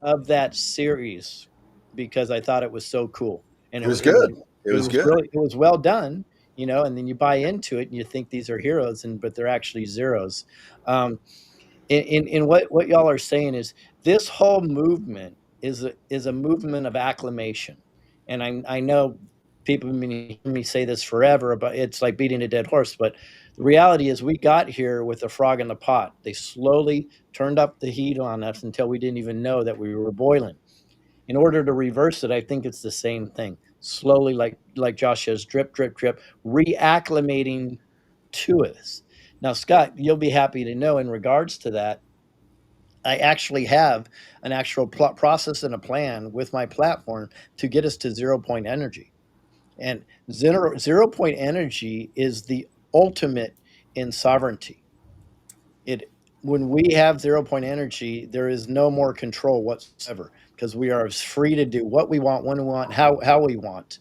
of that series because I thought it was so cool. And it was good. It was good. Really, it was well done, and then you buy into it and you think these are heroes, but they're actually zeros. In what y'all are saying is this whole movement is a movement of acclamation. And I know people have been hearing me say this forever, but it's like beating a dead horse. But the reality is we got here with a frog in the pot. They slowly turned up the heat on us until we didn't even know that we were boiling. In order to reverse it, I think it's the same thing. Slowly, like Josh says, drip, drip, drip, reacclimating to us. Now, Scott, you'll be happy to know in regards to that, I actually have an actual process and a plan with my platform to get us to 0 point energy. And 0 point energy is the ultimate in sovereignty. When we have 0 point energy, there is no more control whatsoever, because we are free to do what we want, when we want, how we want.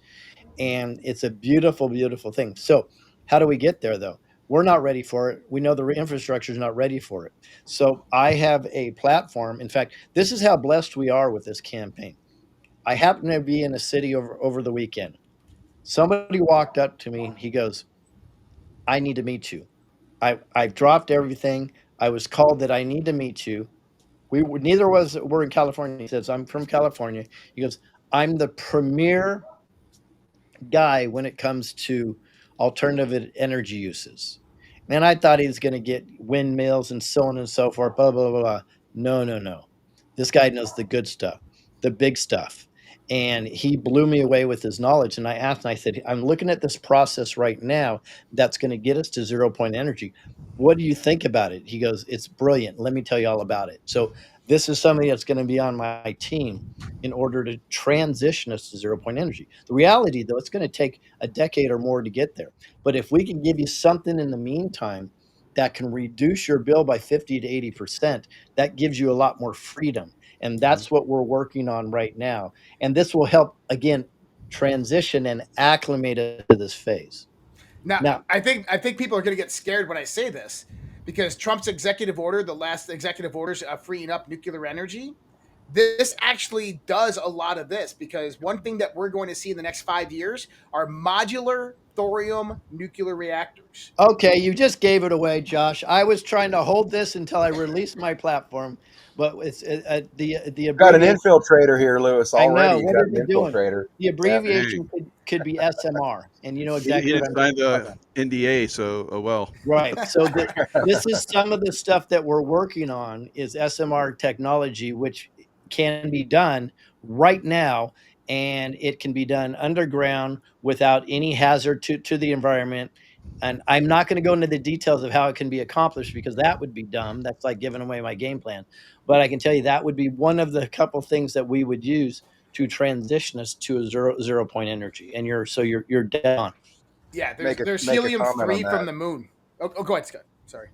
And it's a beautiful, beautiful thing. So how do we get there, though? We're not ready for it. We know the infrastructure is not ready for it. So I have a platform. In fact, this is how blessed we are with this campaign. I happen to be in a city over the weekend. Somebody walked up to me. He goes, "I need to meet you. I've dropped everything. I was called that I need to meet you." Neither we're in California. He says, "I'm from California." He goes, "I'm the premier guy when it comes to alternative energy uses." Man, I thought he was going to get windmills and so on and so forth, blah, blah, blah, blah. No, no, no. This guy knows the good stuff, the big stuff. And he blew me away with his knowledge. And I said, "I'm looking at this process right now that's going to get us to 0 point energy. What do you think about it?" He goes, "It's brilliant. Let me tell you all about it." So this is somebody that's going to be on my team in order to transition us to 0 point energy. The reality, though, it's going to take a decade or more to get there. But if we can give you something in the meantime that can reduce your bill by 50 to 80%, that gives you a lot more freedom. And that's what we're working on right now. And this will help, again, transition and acclimate us to this phase. Now, I think people are going to get scared when I say this, because Trump's executive order, the last executive orders freeing up nuclear energy, this actually does a lot of this, because one thing that we're going to see in the next 5 years are modular thorium nuclear reactors. Okay, you just gave it away, Josh. I was trying to hold this until I released my platform, but it's the Got an abbreviation. infiltrator here, Lewis. I Already, know. you What got is he an doing? infiltrator. The Yeah. abbreviation could be SMR, and you know He exactly what didn't I'm sign talking the about. NDA, so well. Right. So this is some of the stuff that we're working on is SMR technology, which can be done right now, and it can be done underground without any hazard to the environment. And I'm not going to go into the details of how it can be accomplished, because that would be dumb. That's like giving away my game plan. But I can tell you that would be one of the couple things that we would use to transition us to a zero point energy. And you're dead on. Yeah, Make there's a helium comment on 3 from that. the moon. Oh, go ahead, Scott. Sorry.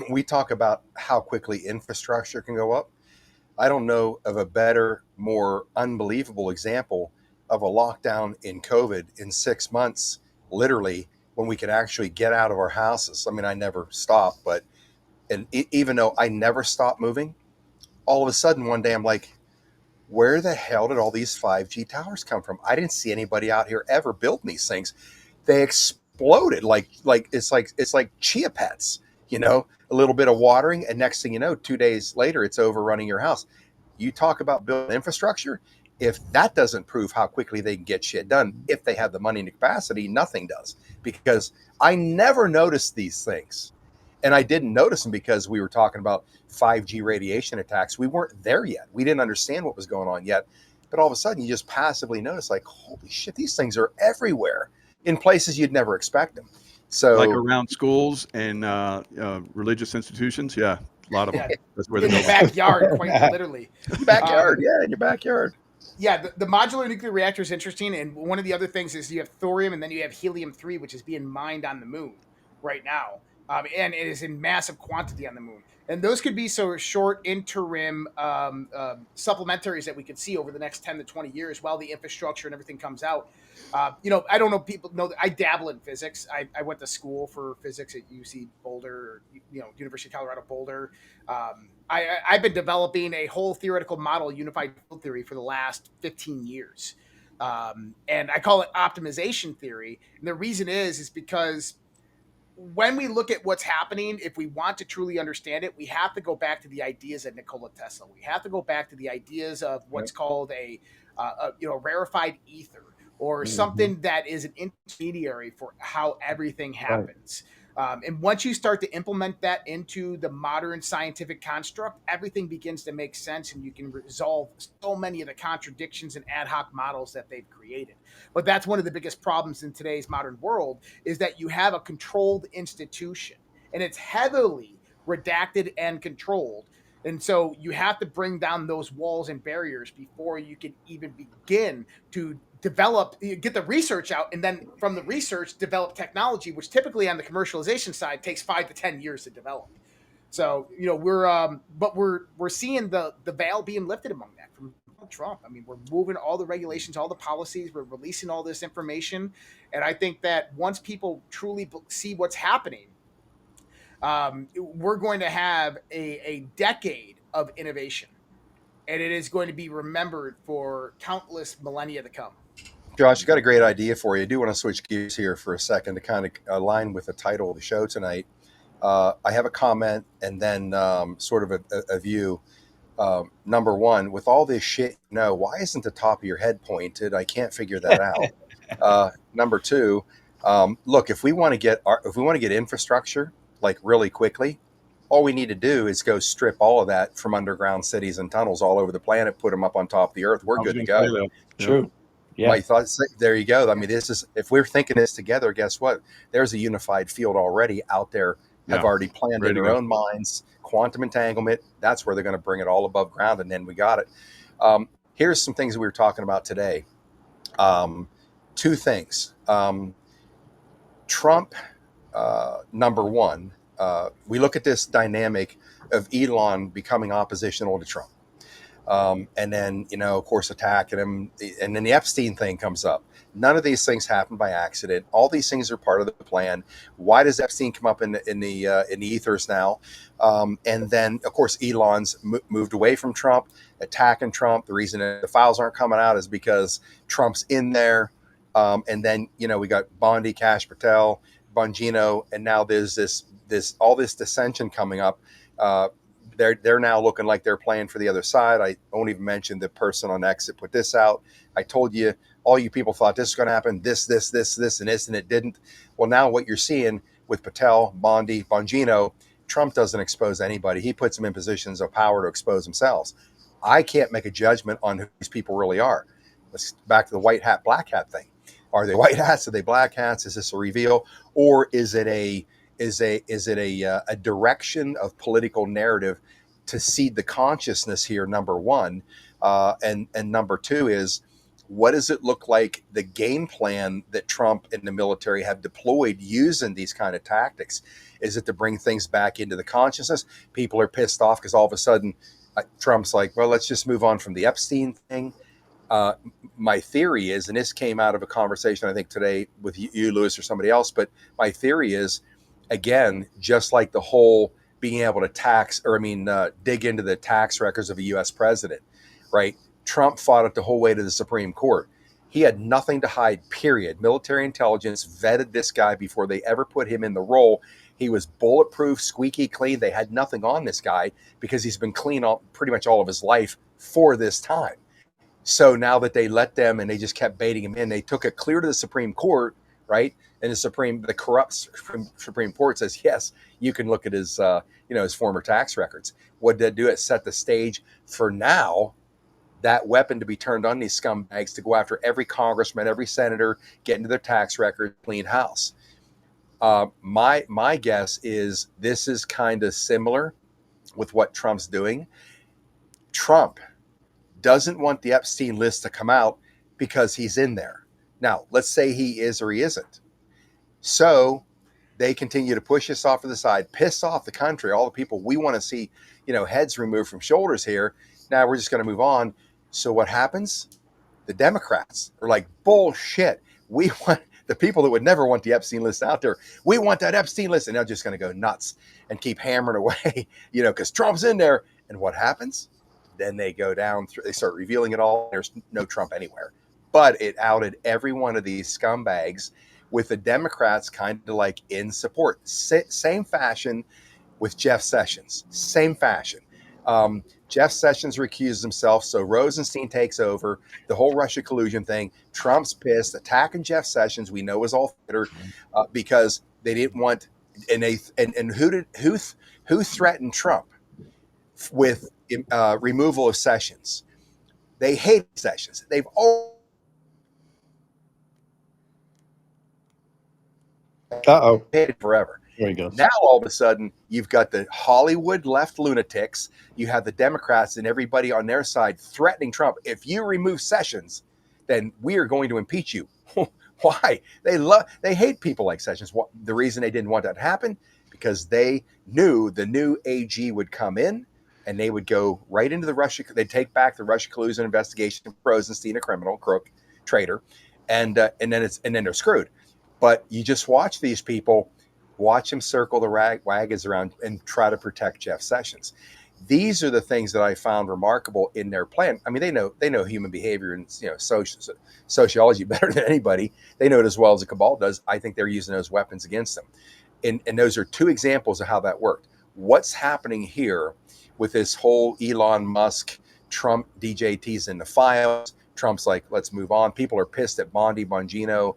We talk about how quickly infrastructure can go up. I don't know of a better, more unbelievable example of a lockdown in COVID in 6 months, literally, when we could actually get out of our houses. I mean, I never stopped, but even though I never stopped moving, all of a sudden one day I'm like, where the hell did all these 5G towers come from? I didn't see anybody out here ever building these things. They exploded like it's like chia pets, a little bit of watering, and next thing you know, 2 days later, it's overrunning your house. You talk about building infrastructure. If that doesn't prove how quickly they can get shit done, if they have the money and the capacity, nothing does. Because I never noticed these things. And I didn't notice them because we were talking about 5G radiation attacks. We weren't there yet. We didn't understand what was going on yet. But all of a sudden, you just passively notice, like, holy shit, these things are everywhere in places you'd never expect them. So, Like around schools and religious institutions. Yeah, a lot of them. Yeah, That's where in they're the building. backyard, quite literally. backyard, yeah, in your backyard. Yeah, the modular nuclear reactor is interesting, and one of the other things is you have thorium, and then you have helium-3, which is being mined on the moon right now, and it is in massive quantity on the moon. And those could be so short interim supplementaries that we could see over the next 10 to 20 years while the infrastructure and everything comes out. I don't know, people know that I dabble in physics. I went to school for physics at UC Boulder, University of Colorado Boulder. I've been developing a whole theoretical model, unified field theory, for the last 15 years. And I call it optimization theory. And the reason is because when we look at what's happening, if we want to truly understand it, we have to go back to the ideas of Nikola Tesla. We have to go back to the ideas of what's called a rarefied ether, or something that is an intermediary for how everything happens. And once you start to implement that into the modern scientific construct, everything begins to make sense, and you can resolve so many of the contradictions and ad hoc models that they've created. But that's one of the biggest problems in today's modern world, is that you have a controlled institution, and it's heavily redacted and controlled. And so you have to bring down those walls and barriers before you can even begin to get the research out, and then from the research develop technology, which typically on the commercialization side takes 5 to 10 years to develop. So we're seeing the veil being lifted among that from Trump. I mean, we're moving all the regulations, all the policies, we're releasing all this information, and I think that once people truly see what's happening, we're going to have a decade of innovation, and it is going to be remembered for countless millennia to come. Josh, got a great idea for you. I do want to switch gears here for a second to kind of align with the title of the show tonight. I have a comment and then sort of a view. Number one, with all this shit, why isn't the top of your head pointed? I can't figure that out. Number two, look, if we want to get infrastructure like really quickly, all we need to do is go strip all of that from underground cities and tunnels all over the planet, put them up on top of the earth. We're good to go. True. Yeah. My thoughts. There you go. I mean, if we're thinking this together, guess what? There's a unified field already out there. Have already planned in their own minds. Quantum entanglement. That's where they're going to bring it all above ground, and then we got it. Here's some things we were talking about today. Two things. Trump, number one. We look at this dynamic of Elon becoming oppositional to Trump. And then, of course, attacking him. And then the Epstein thing comes up. None of these things happen by accident. All these things are part of the plan. Why does Epstein come up in the ethers now? And then, of course, Elon's moved away from Trump, attacking Trump. The reason the files aren't coming out is because Trump's in there. And then, we got Bondi, Cash Patel, Bongino, and now there's this all this dissension coming up. They're now looking like they're playing for the other side. I won't even mention the person on X that put this out. I told you, all you people thought this was going to happen, this, and this, and it didn't. Well, now what you're seeing with Patel, Bondi, Bongino, Trump doesn't expose anybody. He puts them in positions of power to expose themselves. I can't make a judgment on who these people really are. Let's back to the white hat, black hat thing. Are they white hats? Are they black hats? Is this a reveal, or is it a direction of political narrative to seed the consciousness here? Number one, and number two is, what does it look like the game plan that Trump and the military have deployed using these kind of tactics? Is it to bring things back into the consciousness? People are pissed off because all of a sudden Trump's like, well, let's just move on from the Epstein thing. My theory is, and this came out of a conversation I think today with you, Lewis, or somebody else, but my theory is, again, just like the whole being able to dig into the tax records of a U.S. president, right? Trump fought it the whole way to the Supreme Court. He had nothing to hide, period. Military intelligence vetted this guy before they ever put him in the role. He was bulletproof, squeaky clean. They had nothing on this guy because he's been clean pretty much all of his life for this time. So now that they let them and they just kept baiting him in, they took it clear to the Supreme Court, right? And the corrupt Supreme Court says, yes, you can look at his former tax records. What did that do? It set the stage for now that weapon to be turned on these scumbags to go after every congressman, every senator, get into their tax record, clean house. My guess is this is kind of similar with what Trump's doing. Trump doesn't want the Epstein list to come out because he's in there. Now, let's say he is or he isn't. So they continue to push this off to the side, piss off the country, all the people we want to see, heads removed from shoulders here. Now we're just going to move on. So what happens? The Democrats are like, bullshit. We want the people that would never want the Epstein list out there. We want that Epstein list. And they're just going to go nuts and keep hammering away, because Trump's in there. And what happens? Then they go down through, they start revealing it all. There's no Trump anywhere. But it outed every one of these scumbags, with the Democrats kind of like in support. Same fashion with Jeff Sessions. Same fashion. Jeff Sessions recused himself, so Rosenstein takes over the whole Russia collusion thing. Trump's pissed, attacking Jeff Sessions. We know it was all theater because they didn't want. And who threatened Trump with removal of Sessions? They hate Sessions. They've all. Hated forever. There he goes. Now all of a sudden you've got the Hollywood left lunatics. You have the Democrats and everybody on their side threatening Trump. If you remove Sessions, then we are going to impeach you. Why? They hate people like Sessions. The reason they didn't want that to happen, because they knew the new AG would come in and they would go right into the Russia. They'd take back the Russia collusion investigation, Rosenstein, a criminal, crook, traitor, and then they're screwed. But you just watch these people, watch them circle the wagons around and try to protect Jeff Sessions. These are the things that I found remarkable in their plan. I mean, they know human behavior and sociology better than anybody. They know it as well as the cabal does. I think they're using those weapons against them. And those are two examples of how that worked. What's happening here with this whole Elon Musk, Trump DJTs in the files? Trump's like, let's move on. People are pissed at Bondi, Bongino,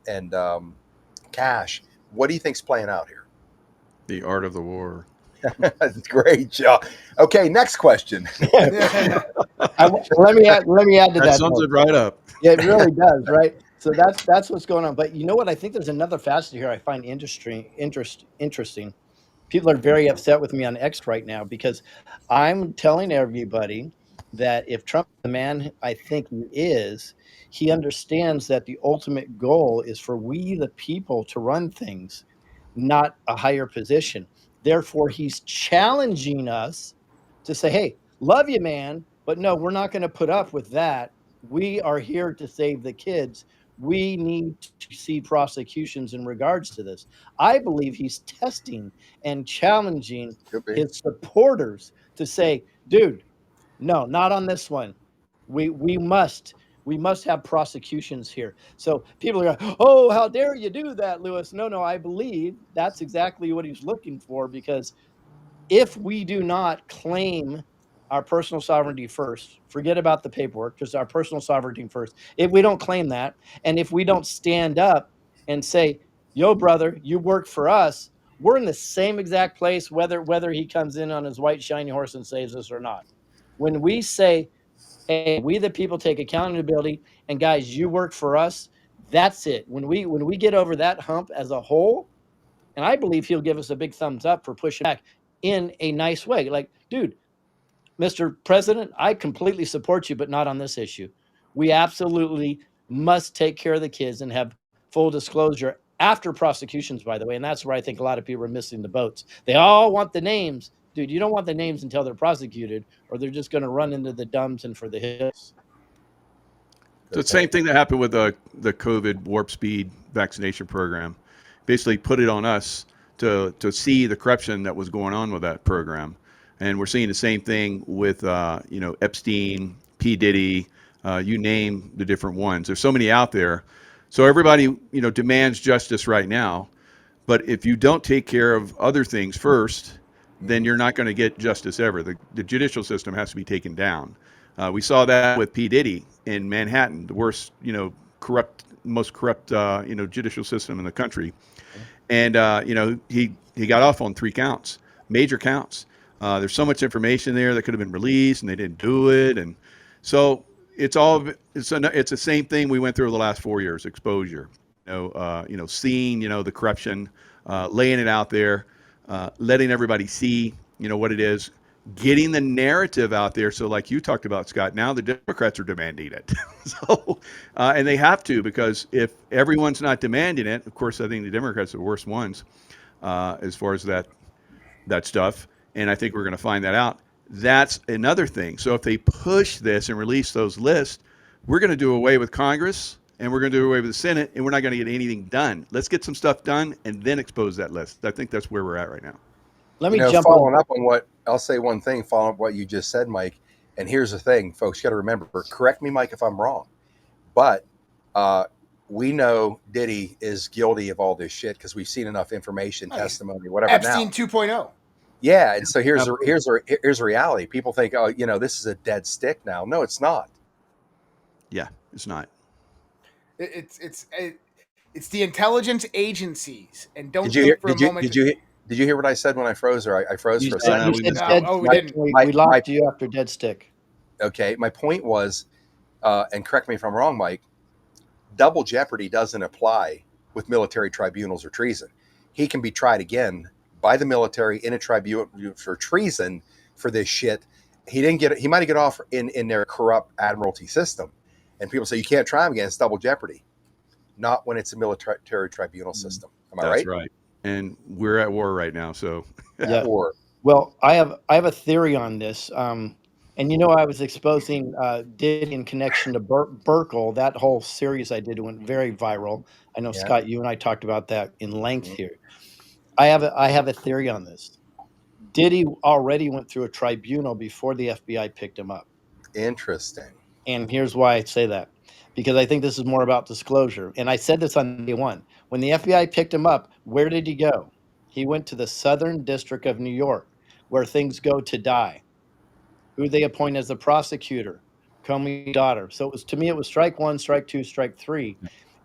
and Cash. What do you think's playing out here? The art of the war. Great job. Okay, next question. Let me add to that. That sums it right up. Yeah, it really does, right? So that's what's going on. But you know what? I think there's another facet here I find interesting. People are very upset with me on X right now because I'm telling everybody that if Trump is the man I think he is, he understands that the ultimate goal is for we, the people, to run things, not a higher position. Therefore, he's challenging us to say, hey, love you, man, but no, we're not going to put up with that. We are here to save the kids. We need to see prosecutions in regards to this. I believe he's testing and challenging Could be. his supporters to say, dude, no, not on this one. We must have prosecutions here. So people are going, oh, how dare you do that, Lewis? No, I believe that's exactly what he's looking for, because if we do not claim our personal sovereignty first, forget about the paperwork, just our personal sovereignty first. If we don't claim that, and if we don't stand up and say, yo, brother, you work for us, we're in the same exact place, whether he comes in on his white shiny horse and saves us or not. When we say, hey, we the people take accountability, and guys, you work for us, that's it. When we get over that hump as a whole, and I believe he'll give us a big thumbs up for pushing back in a nice way. Like, dude, Mr. President, I completely support you, but not on this issue. We absolutely must take care of the kids and have full disclosure after prosecutions, by the way. And that's where I think a lot of people are missing the boats. They all want the names. Dude, you don't want the names until they're prosecuted, or they're just going to run into the dumps and for the hills. It's the same thing that happened with the COVID warp speed vaccination program. Basically put it on us to see the corruption that was going on with that program. And we're seeing the same thing with, Epstein, P. Diddy, you name the different ones. There's so many out there. So everybody, demands justice right now. But if you don't take care of other things first, then you're not going to get justice ever. The judicial system has to be taken down. We saw that with P. Diddy in Manhattan, the worst, most corrupt, judicial system in the country. And, he got off on 3 counts, major counts. There's so much information there that could have been released, and they didn't do it. And so it's the same thing we went through the last 4 years, exposure, seeing, the corruption, laying it out there, letting everybody see, what it is, getting the narrative out there. So like you talked about, Scott, now the Democrats are demanding it. So, and they have to, because if everyone's not demanding it, of course, I think the Democrats are the worst ones as far as that stuff. And I think we're going to find that out. That's another thing. So if they push this and release those lists, we're going to do away with Congress, and we're going to do away with the Senate, and we're not going to get anything done. Let's get some stuff done and then expose that list. I think that's where we're at right now. Let me jump following up on what I'll say, one thing, following up what you just said, Mike. And here's the thing, folks, you got to remember, correct me, Mike, if I'm wrong, but we know Diddy is guilty of all this shit because we've seen enough information, testimony, whatever. Epstein now. 2.0. Yeah, and so here's a reality. People think, oh, this is a dead stick now. No, it's not. Yeah, it's not. It's the intelligence agencies, and don't Did you hear what I said when I froze, or I froze for a second? We didn't. We lost you after dead stick. Okay, my point was, and correct me if I'm wrong, Mike, double jeopardy doesn't apply with military tribunals or treason. He can be tried again by the military in a tribunal for treason for this shit. He might get off in their corrupt admiralty system. And people say you can't try him again, it's double jeopardy. Not when it's a military tribunal system. Am I right? That's right. And we're at war right now, so yeah. War. Well, I have a theory on this. And I was exposing Diddy in connection to Burkle. That whole series I did went very viral. I know, Scott, you and I talked about that in length here. I have a theory on this. Diddy already went through a tribunal before the FBI picked him up. Interesting. And here's why I say that. Because I think this is more about disclosure. And I said this on day one. When the FBI picked him up, where did he go? He went to the Southern District of New York, where things go to die. Who they appoint as the prosecutor? Comey's daughter. So to me, it was strike 1, strike 2, strike 3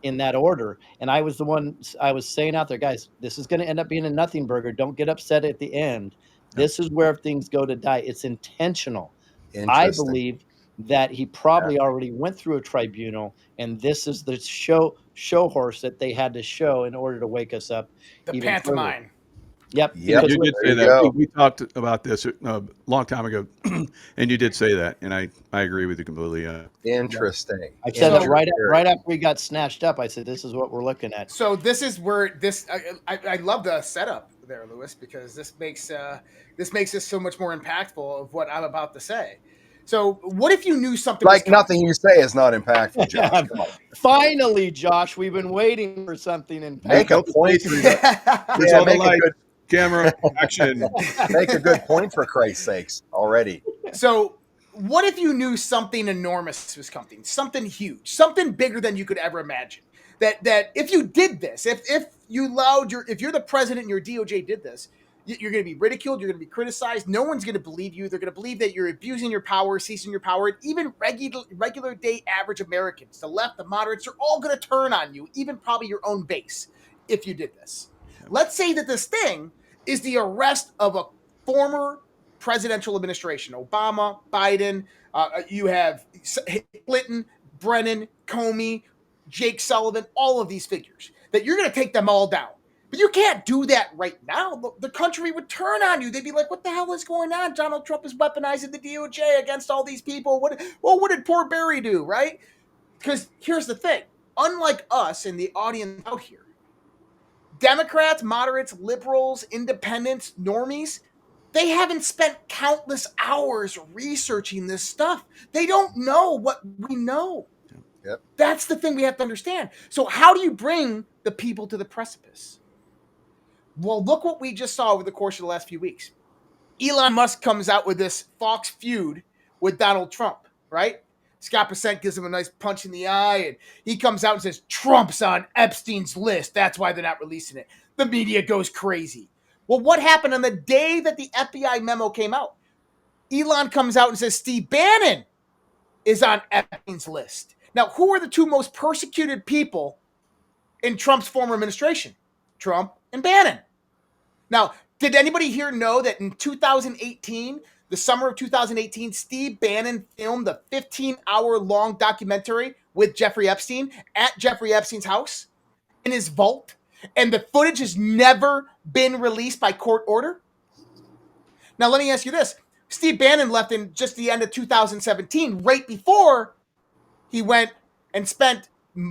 in that order. And I was the one, I was saying out there, guys, this is going to end up being a nothing burger. Don't get upset at the end. This is where things go to die. It's intentional. I believe that he probably already went through a tribunal, and this is the show horse that they had to show in order to wake us up. The pantomime. Yep. You did say that. We talked about this a long time ago, and you did say that, and I agree with you completely. Interesting. I said that right after we got snatched up. I said, this is what we're looking at. So this is where I love the setup there, Lewis, because this makes this so much more impactful of what I'm about to say. So what if you knew something Like was coming? nothing you say is not impactful, Josh. Come on. Finally, Josh, we've been waiting for something in Make a point. Here's Yeah, all the make a lights, good camera, action. make a good point for Christ's sakes already. So what if you knew something enormous was coming, something huge, something bigger than you could ever imagine? That if you did this, if you're the president and your DOJ did this, you're going to be ridiculed, you're going to be criticized. No one's going to believe you. They're going to believe that you're abusing your power, seizing your power. And even regular day average Americans, the left, the moderates, are all going to turn on you, even probably your own base, if you did this. Let's say that this thing is the arrest of a former presidential administration, Obama, Biden, you have Clinton, Brennan, Comey, Jake Sullivan, all of these figures, that you're going to take them all down. But you can't do that right now. The country would turn on you. They'd be like, what the hell is going on? Donald Trump is weaponizing the DOJ against all these people. What did poor Barry do, right? Because here's the thing. Unlike us and the audience out here, Democrats, moderates, liberals, independents, normies, they haven't spent countless hours researching this stuff. They don't know what we know. Yep. That's the thing we have to understand. So how do you bring the people to the precipice? Well, look what we just saw over the course of the last few weeks. Elon Musk comes out with this Fox feud with Donald Trump, right? Scott Percent gives him a nice punch in the eye, and he comes out and says, Trump's on Epstein's list. That's why they're not releasing it. The media goes crazy. Well, what happened on the day that the FBI memo came out? Elon comes out and says Steve Bannon is on Epstein's list. Now, who are the two most persecuted people in Trump's former administration? Trump and Bannon. Now, did anybody here know that in 2018, the summer of 2018, Steve Bannon filmed a 15-hour-long documentary with Jeffrey Epstein at Jeffrey Epstein's house in his vault, and the footage has never been released by court order? Now, let me ask you this. Steve Bannon left in just the end of 2017, right before he went and spent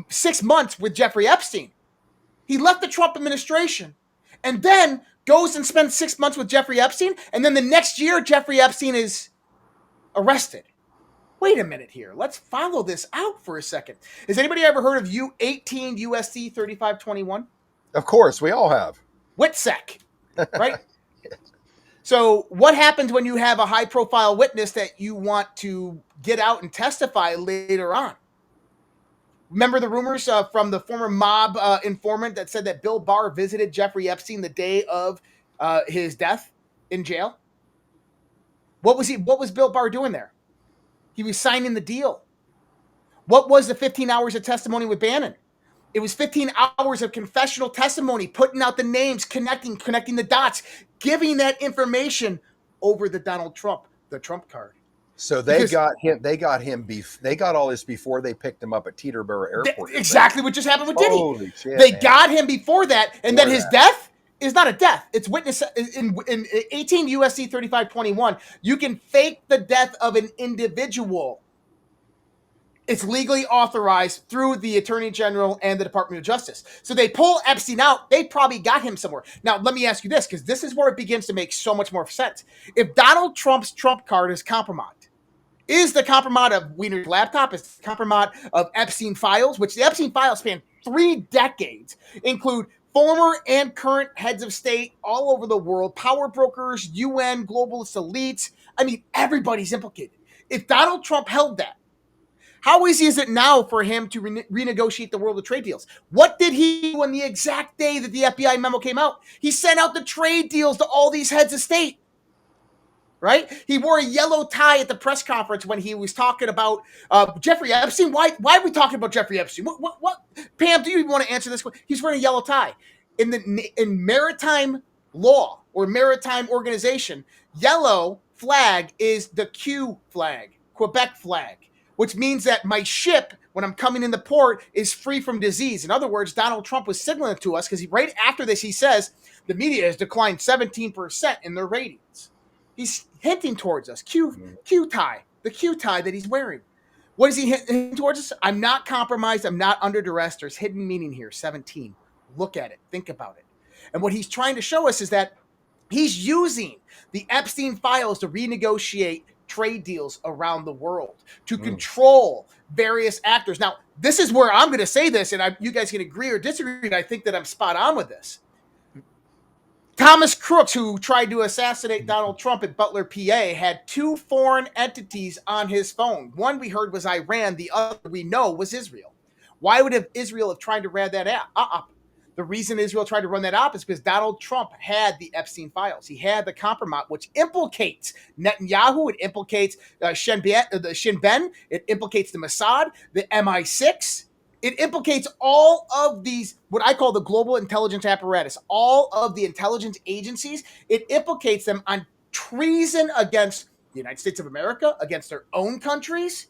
6 months with Jeffrey Epstein. He left the Trump administration and then goes and spends 6 months with Jeffrey Epstein, and then the next year, Jeffrey Epstein is arrested. Wait a minute here. Let's follow this out for a second. Has anybody ever heard of 18 U.S.C. 3521? Of course, we all have. WITSEC, right? So what happens when you have a high-profile witness that you want to get out and testify later on? Remember the rumors from the former mob informant that said that Bill Barr visited Jeffrey Epstein the day of his death in jail? What was Bill Barr doing there? He was signing the deal. What was the 15 hours of testimony with Bannon? It was 15 hours of confessional testimony, putting out the names, connecting the dots, giving that information over the Donald Trump, the Trump card. So they got all this before they picked him up at Teterboro Airport. Exactly what just happened with Diddy. Holy shit, they man. got him before that, and then his death is not a death. It's witness in 18 U.S.C. 3521. You can fake the death of an individual. It's legally authorized through the Attorney General and the Department of Justice. So they pull Epstein out. They probably got him somewhere. Now, let me ask you this, because this is where it begins to make so much more sense. If Donald Trump's Trump card is kompromat, is the kompromat of Wiener's laptop, is the kompromat of Epstein files, which the Epstein files span 3 decades, include former and current heads of state all over the world, power brokers, UN, globalist elites. I mean, everybody's implicated. If Donald Trump held that, how easy is it now for him to renegotiate the world of trade deals? What did he do on the exact day that the FBI memo came out? He sent out the trade deals to all these heads of state, right? He wore a yellow tie at the press conference when he was talking about Jeffrey Epstein. Why are we talking about Jeffrey Epstein? What? Pam, do you even want to answer this? He's wearing a yellow tie. In maritime law or maritime organization, yellow flag is the Q flag, Quebec flag, which means that my ship, when I'm coming in the port, is free from disease. In other words, Donald Trump was signaling to us because right after this, he says the media has declined 17% in their ratings. He's hinting towards us. Q tie, the Q tie that he's wearing. What is he hinting towards us? I'm not compromised. I'm not under duress. There's hidden meaning here. 17. Look at it. Think about it. And what he's trying to show us is that he's using the Epstein files to renegotiate trade deals around the world to control various actors. Now, this is where I'm going to say this, and you guys can agree or disagree, and I think that I'm spot on with this. Thomas Crooks, who tried to assassinate Donald Trump at Butler, PA, had 2 foreign entities on his phone. One we heard was Iran. The other we know was Israel. Why would Israel have tried to run that up? The reason Israel tried to run that up is because Donald Trump had the Epstein files. He had the kompromat, which implicates Netanyahu. It implicates Shin Bet. It implicates the Mossad, the MI6. It implicates all of these, what I call the global intelligence apparatus, all of the intelligence agencies. It implicates them on treason against the United States of America, against their own countries.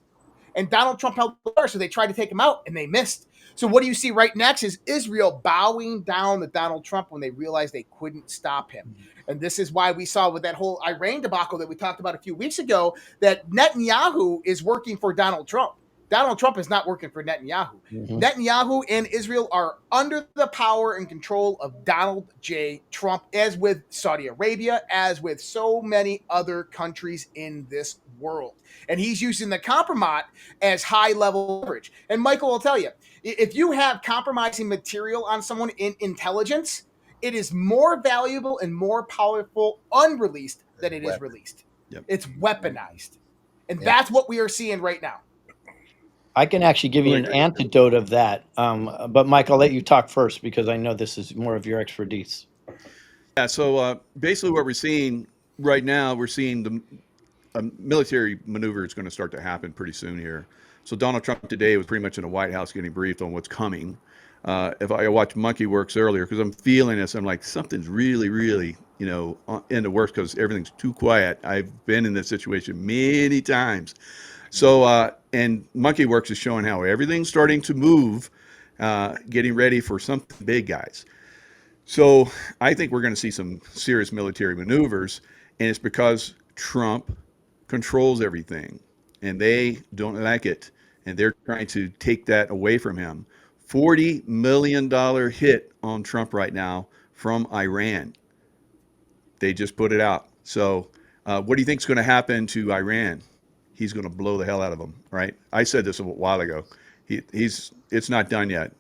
And Donald Trump held the door, so they tried to take him out, and they missed. So what do you see right next is Israel bowing down to Donald Trump when they realized they couldn't stop him. And this is why we saw with that whole Iran debacle that we talked about a few weeks ago, that Netanyahu is working for Donald Trump. Donald Trump is not working for Netanyahu. Netanyahu and Israel are under the power and control of Donald J. Trump, as with Saudi Arabia, as with so many other countries in this world. And he's using the kompromat as high-level leverage. And Michael will tell you, if you have compromising material on someone in intelligence, it is more valuable and more powerful unreleased than it is released. Yep. It's weaponized. And that's what we are seeing right now. I can actually give you an antidote of that. But Mike, I'll let you talk first because I know this is more of your expertise. Yeah, so basically what we're seeing right now, we're seeing the military maneuver is going to start to happen pretty soon here. So Donald Trump today was pretty much in the White House getting briefed on what's coming. If I watched Monkey Works earlier, because I'm feeling this, I'm like, something's really, really, in the works because everything's too quiet. I've been in this situation many times. So, and Monkey Works is showing how everything's starting to move, getting ready for something big, guys. So I think we're going to see some serious military maneuvers, and it's because Trump controls everything, and they don't like it, and they're trying to take that away from him. $40 million hit on Trump right now from Iran. They just put it out. So what do you think is going to happen to Iran? He's going to blow the hell out of them, right? I said this a while ago. It's not done yet.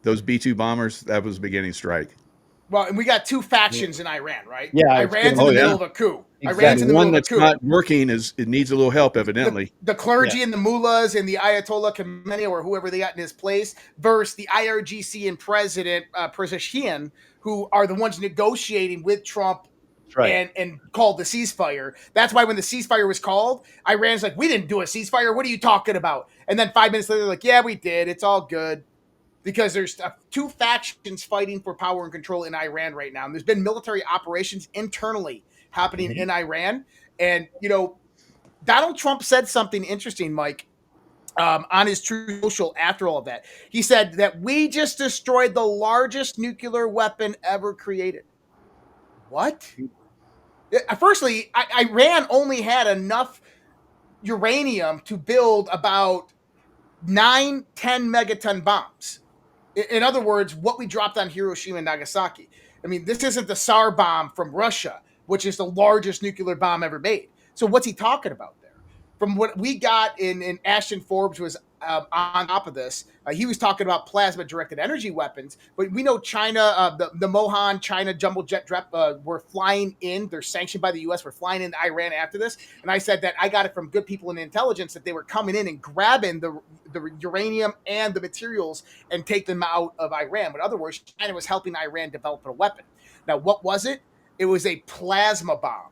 Those B-2 bombers, that was the beginning strike. Well, and we got 2 factions in Iran, right? Yeah, Iran's in the middle of a coup. Exactly. Iran's in the one middle of a that's coup. not working it needs a little help, evidently. The clergy and the mullahs and the Ayatollah Khamenei or whoever they got in his place versus the IRGC and President Pezeshkian, who are the ones negotiating with Trump. Right. And called the ceasefire. That's why when the ceasefire was called, Iran's like, we didn't do a ceasefire. What are you talking about? And then 5 minutes later, they're like, yeah, we did. It's all good. Because there's 2 factions fighting for power and control in Iran right now. And there's been military operations internally happening in Iran. And, Donald Trump said something interesting, Mike, on his Truth Social after all of that. He said that we just destroyed the largest nuclear weapon ever created. What? Firstly, Iran only had enough uranium to build about 9-10 megaton bombs. In other words, what we dropped on Hiroshima and Nagasaki. I mean, this isn't the Tsar bomb from Russia, which is the largest nuclear bomb ever made. So what's he talking about there? From what we got in Ashton Forbes was on top of this, he was talking about plasma-directed energy weapons. But we know China, the Mohan China jumbo jet were flying in. They're sanctioned by the U.S. We're flying into Iran after this. And I said that I got it from good people in intelligence that they were coming in and grabbing the uranium and the materials and take them out of Iran. But in other words, China was helping Iran develop a weapon. Now, what was it? It was a plasma bomb,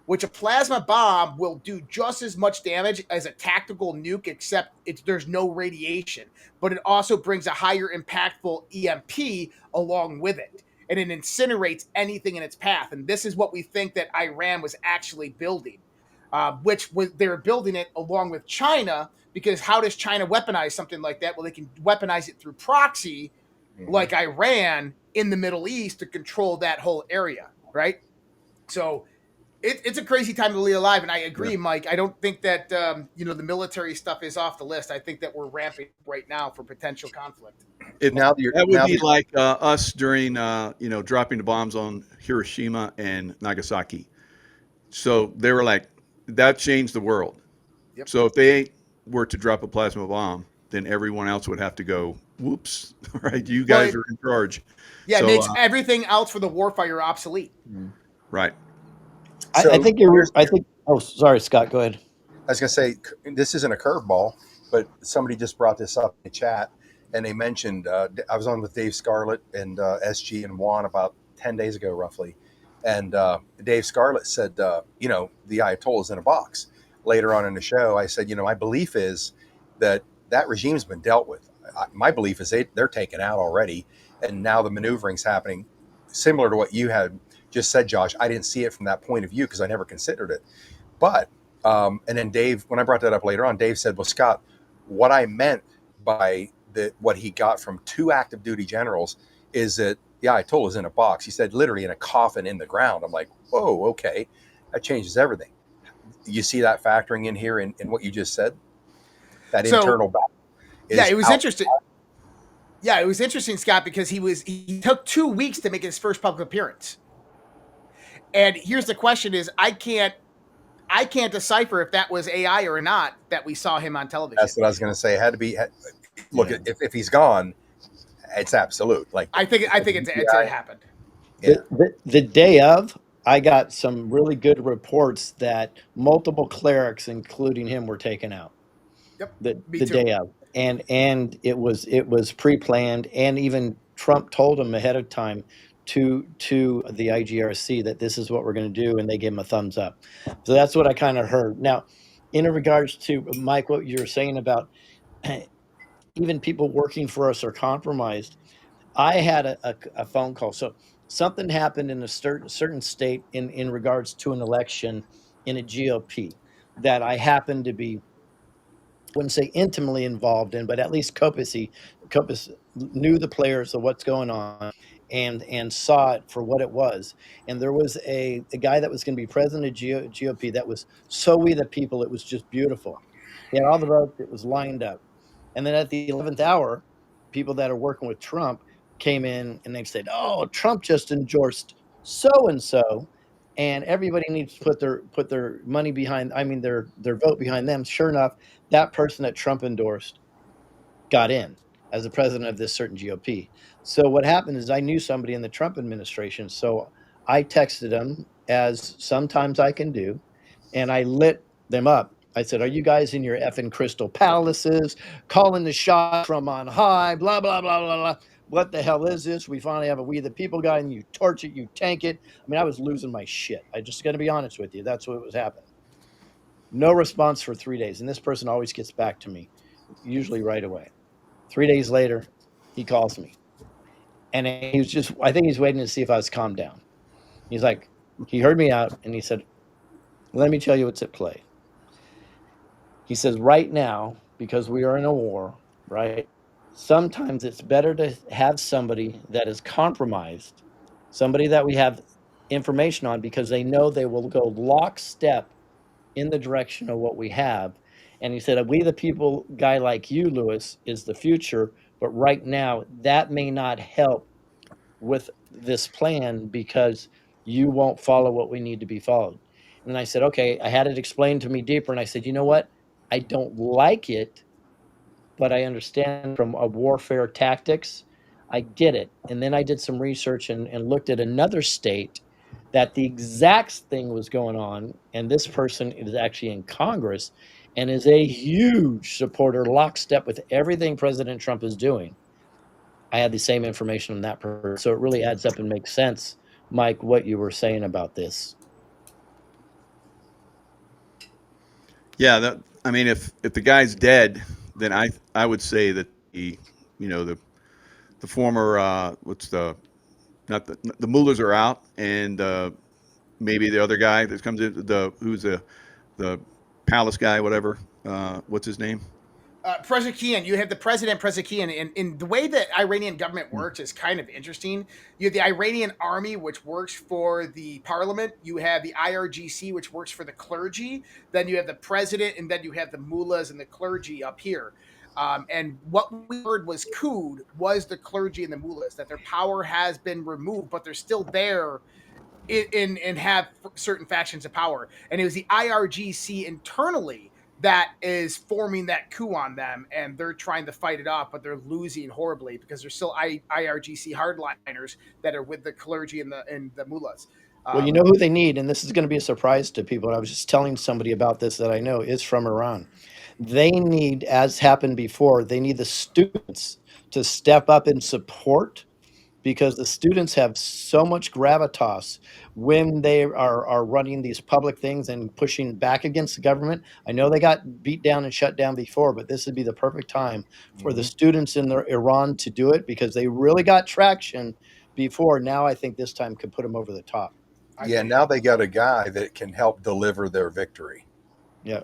which a plasma bomb will do just as much damage as a tactical nuke, except there's no radiation. But it also brings a higher impactful EMP along with it. And it incinerates anything in its path. And this is what we think that Iran was actually building, they were building it along with China, because how does China weaponize something like that? Well, they can weaponize it through proxy, like Iran in the Middle East, to control that whole area, right? So it's a crazy time to be alive, and I agree, Mike. I don't think that the military stuff is off the list. I think that we're ramping right now for potential conflict. That would be like us during dropping the bombs on Hiroshima and Nagasaki. So they were like, that changed the world. Yep. So if they were to drop a plasma bomb, then everyone else would have to go, whoops, right? You guys are in charge. Yeah, So, it makes everything else for the warfighter obsolete. right. I So think here's, I think. Oh, sorry, Scott. Go ahead. I was going to say, this isn't a curveball, but somebody just brought this up in the chat, and they mentioned I was on with Dave Scarlett and SG and Juan about 10 days ago, roughly. And Dave Scarlett said, the Ayatollah's in a box. Later on in the show, I said, my belief is that regime's been dealt with. My belief is they're taken out already, and now the maneuvering's happening, similar to what you had just said, Josh. I didn't see it from that point of view because I never considered it. But and then Dave, when I brought that up later on, Dave said, well, Scott, what I meant by what he got from 2 active duty generals is that the Ayatollah's in a box. He said, literally in a coffin in the ground. I'm like, whoa, okay. That changes everything. You see that factoring in here in what you just said? That internal battle. Yeah, it was interesting. Yeah, it was interesting, Scott, because he took 2 weeks to make his first public appearance. And here's the question is, I can't decipher if that was AI or not that we saw him on television. That's what I was going to say. It had to be. Look, if he's gone, it's absolute. Like I think it happened. Yeah. The day of, I got some really good reports that multiple clerics, including him, were taken out. Yep. The day of, and it was pre-planned, and even Trump told him ahead of time to the IGRC that this is what we're going to do, and they gave him a thumbs up. So that's what I kind of heard. Now, in regards to Mike, what you're saying about even people working for us are compromised. I had a phone call. So something happened in a certain state in regards to an election in a GOP that I happened to be, wouldn't say intimately involved in, but at least Copus knew the players of what's going on and saw it for what it was. And there was a guy that was going to be president of GOP that was so we the people, it was just beautiful. He had all the votes, it was lined up. And then at the 11th hour, people that are working with Trump came in and they said, oh, Trump just endorsed so-and-so. And everybody needs to put their money behind, their vote behind them. Sure enough, that person that Trump endorsed got in as the president of this certain GOP. So what happened is I knew somebody in the Trump administration. So I texted them, as sometimes I can do, and I lit them up. I said, are you guys in your effing crystal palaces, calling the shot from on high, blah, blah, blah, blah, blah. What the hell is this? We finally have a We the People guy, and you torch it, you tank it. I mean, I was losing my shit. I just got to be honest with you. That's what was happening. No response for 3 days. And this person always gets back to me, usually right away. 3 days later, he calls me. And he was just, I think he's waiting to see if I was calmed down. He's like, he heard me out and he said, let me tell you what's at play. He says, right now, because we are in a war, right? Sometimes it's better to have somebody that is compromised, somebody that we have information on, because they know they will go lockstep in the direction of what we have. And he said, we the people guy like you, Lewis, is the future. But right now, that may not help with this plan because you won't follow what we need to be followed. And I said, okay, I had it explained to me deeper. And I said, you know what? I don't like it, but I understand from a warfare tactics. I get it. And then I did some research and looked at another state that the exact thing was going on. And this person is actually in Congress and is a huge supporter, lockstep with everything President Trump is doing. I had the same information on that person. So it really adds up and makes sense, Mike, what you were saying about this. Yeah, if the guy's dead, then I would say that the former the mullahs are out, and maybe the other guy that comes in, who's the palace guy, whatever, what's his name? Pezeshkian, you have the president Pezeshkian, and the way that Iranian government works is kind of interesting. You have the Iranian army, which works for the parliament. You have the IRGC, which works for the clergy. Then you have the president, and then you have the mullahs and the clergy up here. And what we heard was coup was the clergy and the mullahs, that their power has been removed, but they're still there and have certain factions of power. And it was the IRGC internally that is forming that coup on them, and they're trying to fight it off, but they're losing horribly because there's still IRGC hardliners that are with the clergy and the mullahs. Well, you know who they need, and this is going to be a surprise to people. And I was just telling somebody about this that I know is from Iran. They need, as happened before, they need the students to step up and support, because the students have so much gravitas when they are running these public things and pushing back against the government. I know they got beat down and shut down before, but this would be the perfect time for the students in Iran to do it, because they really got traction before. Now I think this time could put them over the top. Yeah, now they got a guy that can help deliver their victory. Yeah.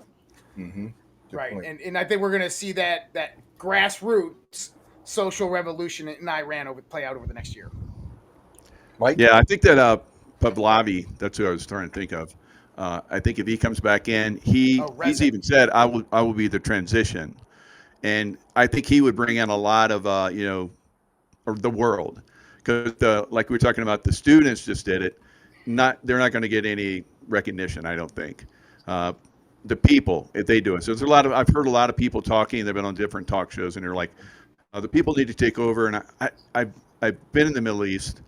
Right. And I think we're going to see that grassroots social revolution in Iran play out over the next year. Mike? Yeah, I think that Pahlavi, that's who I was trying to think of. I think if he comes back in, he's even said, I will be the transition. And I think he would bring in a lot of, the world. Because like we were talking about, the students just did it. They're not going to get any recognition, I don't think. The people, if they do it. So I've heard a lot of people talking, they've been on different talk shows, and they're like, the people need to take over. And I've been in the Middle East.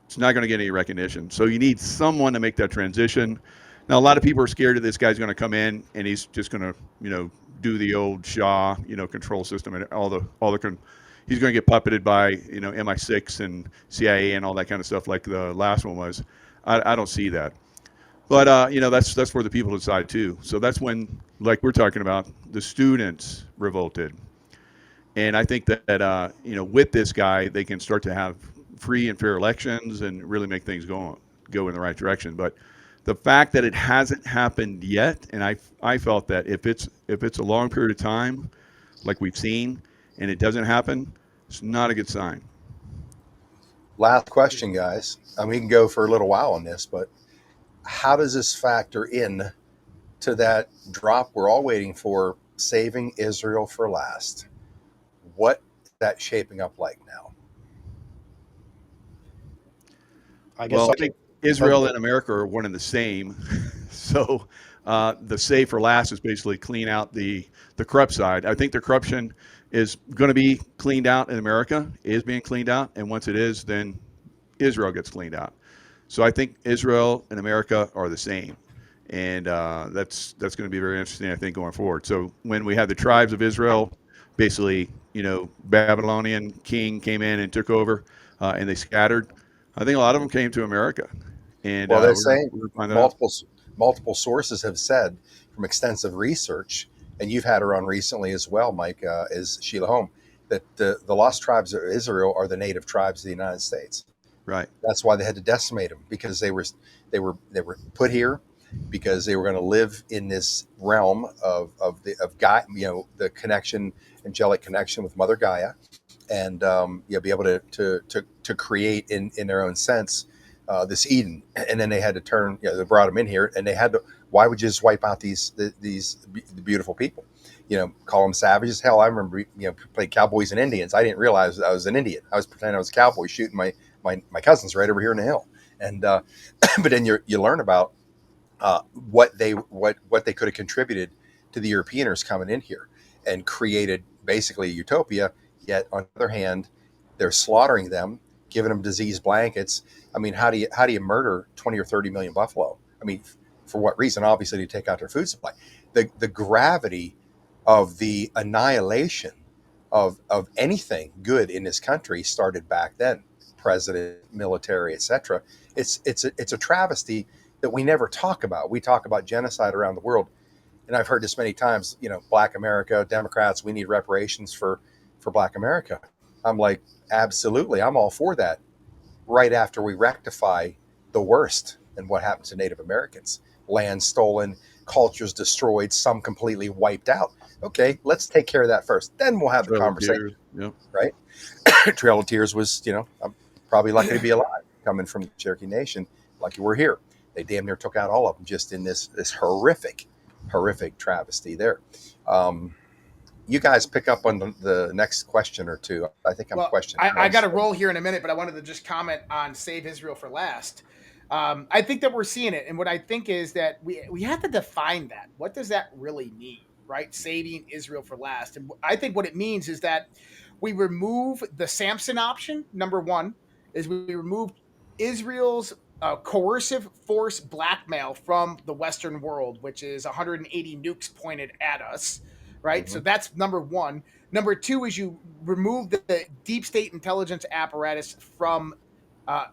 It's not going to get any recognition. So you need someone to make that transition. Now, a lot of people are scared that this guy's going to come in and he's just going to, do the old Shah, control system and he's going to get puppeted by, MI6 and CIA and all that kind of stuff like the last one was. I don't see that. But, that's where the people decide too. So that's when, like we're talking about, the students revolted. And I think that with this guy, they can start to have free and fair elections and really make things go in the right direction. But the fact that it hasn't happened yet, and I felt that if it's a long period of time, like we've seen, and it doesn't happen, it's not a good sign. Last question, guys. We can go for a little while on this, but how does this factor in to that drop we're all waiting for, saving Israel for last? What is that shaping up like now? I think Israel and America are one and the same. So the save for last is basically clean out the corrupt side. I think the corruption is going to be cleaned out in America, is being cleaned out. And once it is, then Israel gets cleaned out. So I think Israel and America are the same. And that's going to be very interesting, I think, going forward. So when we had the tribes of Israel, basically, Babylonian king came in and took over and they scattered. I think a lot of them came to America. And well, they're saying multiple sources have said from extensive research, and you've had her on recently as well, Mike, is Sheila Holm, that the lost tribes of Israel are the native tribes of the United States. Right. That's why they had to decimate them, because they were put here because they were going to live in this realm of Gaia, the connection, angelic connection with Mother Gaia, and be able to create in their own sense this Eden. And then they had to turn. They brought them in here, and they had to. Why would you just wipe out these beautiful people? Call them savages. Hell, I remember playing cowboys and Indians. I didn't realize I was an Indian. I was pretending I was a cowboy shooting my cousins right over here in the hill. And but then you learn about what they could have contributed to the Europeans coming in here and created basically a utopia. Yet on the other hand, they're slaughtering them, giving them disease blankets. I mean, how do you murder 20 or 30 million buffalo? I mean, for what reason? Obviously, to take out their food supply. The gravity of the annihilation of anything good in this country started back then. President, military, etc. It's a travesty that we never talk about. We talk about genocide around the world, and I've heard this many times. Black America, Democrats, we need reparations for Black America. I'm like, absolutely, I'm all for that. Right after we rectify the worst and what happens to Native Americans, land stolen, cultures destroyed, some completely wiped out. Okay, let's take care of that first. Then we'll have the conversation. Yep. Right? Trail of Tears was, I'm probably lucky to be alive, coming from the Cherokee Nation. Lucky we're here. They damn near took out all of them just in this horrific travesty there. You guys pick up on the next question or two. I think I'm questioning. I got to roll here in a minute, but I wanted to just comment on Save Israel for Last. I think that we're seeing it, and what I think is that we have to define that. What does that really mean, right? Saving Israel for last, and I think what it means is that we remove the Samson option. Number one is we remove Israel's coercive force blackmail from the Western world, which is 180 nukes pointed at us, right? So that's number one. Number two is you remove the deep state intelligence apparatus from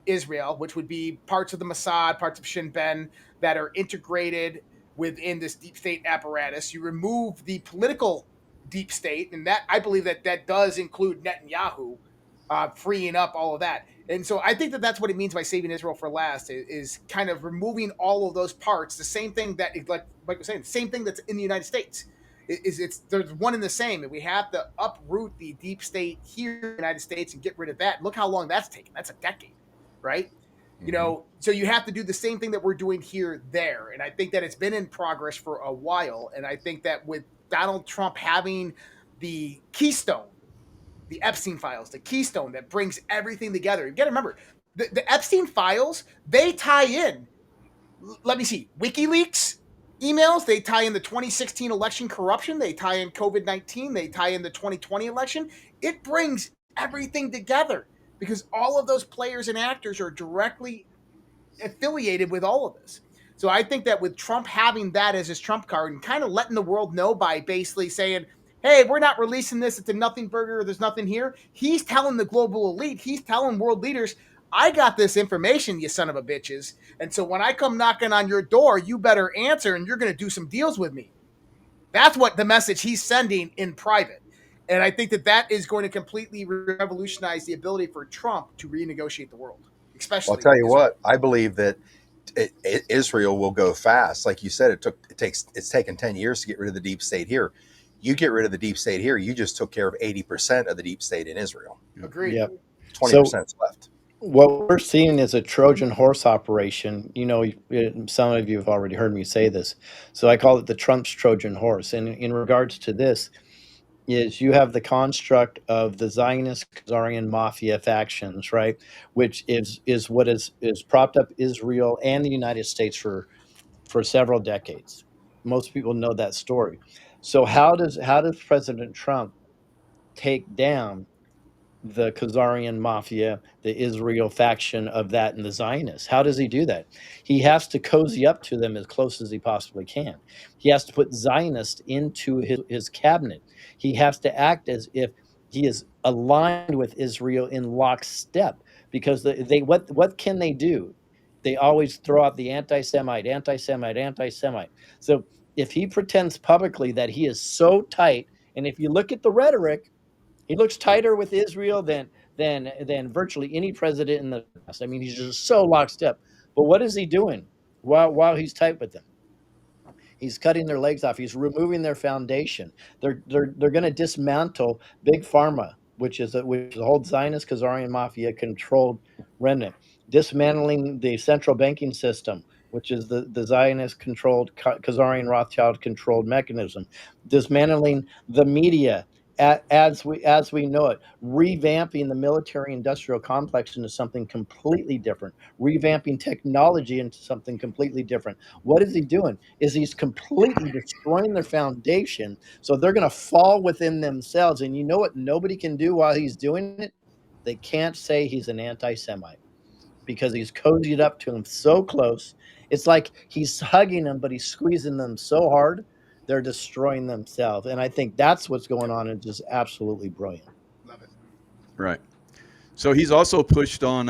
Israel, which would be parts of the Mossad, parts of Shin Bet that are integrated within this deep state apparatus. You remove the political deep state, and that I believe that does include Netanyahu, freeing up all of that. And so I think that that's what it means by saving Israel for last is kind of removing all of those parts. The same thing that, like we're saying, the same thing that's in the United States. It's there's one and the same, and we have to uproot the deep state here in the United States and get rid of that. Look how long that's taken. That's a decade, right? You know, so you have to do the same thing that we're doing here there. And I think that it's been in progress for a while. And I think that with Donald Trump having the keystone, the Epstein files, the keystone that brings everything together. You got to remember, the Epstein files, they tie in, let me see, WikiLeaks emails, they tie in the 2016 election corruption, they tie in COVID-19, they tie in the 2020 election. It brings everything together because all of those players and actors are directly affiliated with all of this. So I think that with Trump having that as his trump card and kind of letting the world know by basically saying, hey, we're not releasing this, it's a nothing burger, there's nothing here. He's telling the global elite, he's telling world leaders, I got this information, you son of a bitches. And so when I come knocking on your door, you better answer and you're going to do some deals with me. That's what the message he's sending in private. And I think that that is going to completely revolutionize the ability for Trump to renegotiate the world, especially. I'll tell you what, I believe that Israel will go fast. Like you said, it's taken 10 years to get rid of the deep state here. You get rid of the deep state here, you just took care of 80% of the deep state in Israel. Agreed. Yep. 20% is left. What we're seeing is a Trojan horse operation. You know, some of you have already heard me say this. So I call it the Trump's Trojan horse. And in regards to this, is you have the construct of the Zionist Khazarian mafia factions, right? Which is what is propped up Israel and the United States for several decades. Most people know that story. So how does President Trump take down the Khazarian mafia, the Israel faction of that, and the Zionists? How does he do that? He has to cozy up to them as close as he possibly can. He has to put Zionists into his cabinet. He has to act as if he is aligned with Israel in lockstep, because what can they do? They always throw out the anti-Semite, anti-Semite, anti-Semite. So if he pretends publicly that he is so tight, and if you look at the rhetoric, he looks tighter with Israel than virtually any president in the past. I mean, he's just so lockstep. But what is he doing while he's tight with them? He's cutting their legs off. He's removing their foundation. They're going to dismantle big pharma, which is a whole Zionist Khazarian mafia controlled remnant. Dismantling the central banking system, which is the Zionist controlled Khazarian Rothschild controlled mechanism. Dismantling the media as we know it, revamping the military industrial complex into something completely different, revamping technology into something completely different. What is he doing? Is he's completely destroying their foundation, so they're going to fall within themselves. And you know what nobody can do while he's doing it? They can't say he's an anti-Semite, because he's cozied up to him so close. It's like he's hugging them, but he's squeezing them so hard, they're destroying themselves. And I think that's what's going on, and just absolutely brilliant. Love it. Right. So he's also pushed on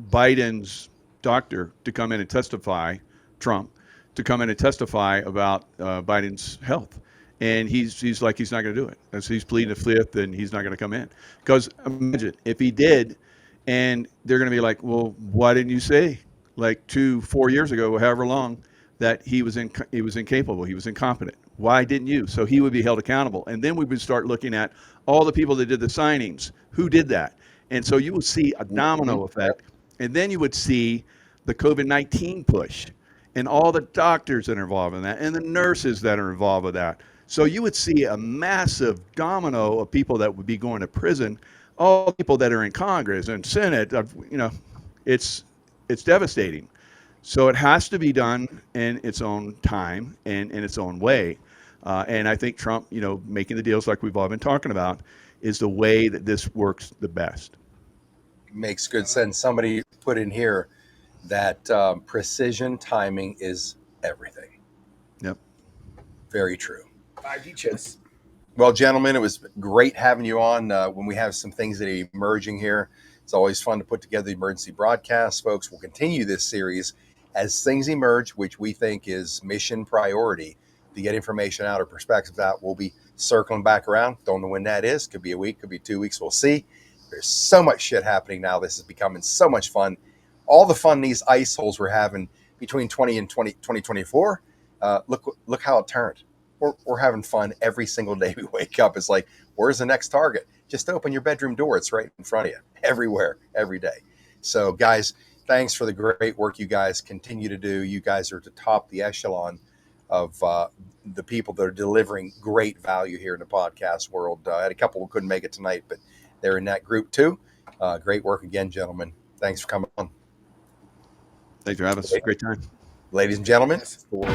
Biden's doctor to come in and testify, Trump, to come in and testify about Biden's health. And he's like, he's not going to do it. As he's pleading the fifth, and he's not going to come in. Because imagine if he did, and they're going to be like, well, why didn't you say like 4 years ago, however long, that he was incapable, he was incompetent? Why didn't you? So he would be held accountable. And then we would start looking at all the people that did the signings. Who did that? And so you would see a domino effect. And then you would see the COVID-19 push and all the doctors that are involved in that and the nurses that are involved with that. So you would see a massive domino of people that would be going to prison, all people that are in Congress and Senate. You know, it's devastating. So it has to be done in its own time and in its own way. And I think Trump, making the deals like we've all been talking about is the way that this works the best. Makes good sense. Somebody put in here that precision timing is everything. Yep. Very true. 5D chess. Well, gentlemen, it was great having you on. When we have some things that are emerging here, it's always fun to put together the emergency broadcasts. Folks, we'll continue this series as things emerge, which we think is mission priority to get information out or perspectives out. We'll be circling back around. Don't know when that is. Could be a week, could be 2 weeks. We'll see. There's so much shit happening now. This is becoming so much fun. All the fun these ice holes we're having between 2024. Look how it turned. We're having fun every single day we wake up. It's like, where's the next target? Just open your bedroom door. It's right in front of you, everywhere, every day. So, guys, thanks for the great work you guys continue to do. You guys are at the top, the echelon of the people that are delivering great value here in the podcast world. I had a couple who couldn't make it tonight, but they're in that group too. Great work again, gentlemen. Thanks for coming on. Thanks for having us. Great time. Ladies and gentlemen, Yes. for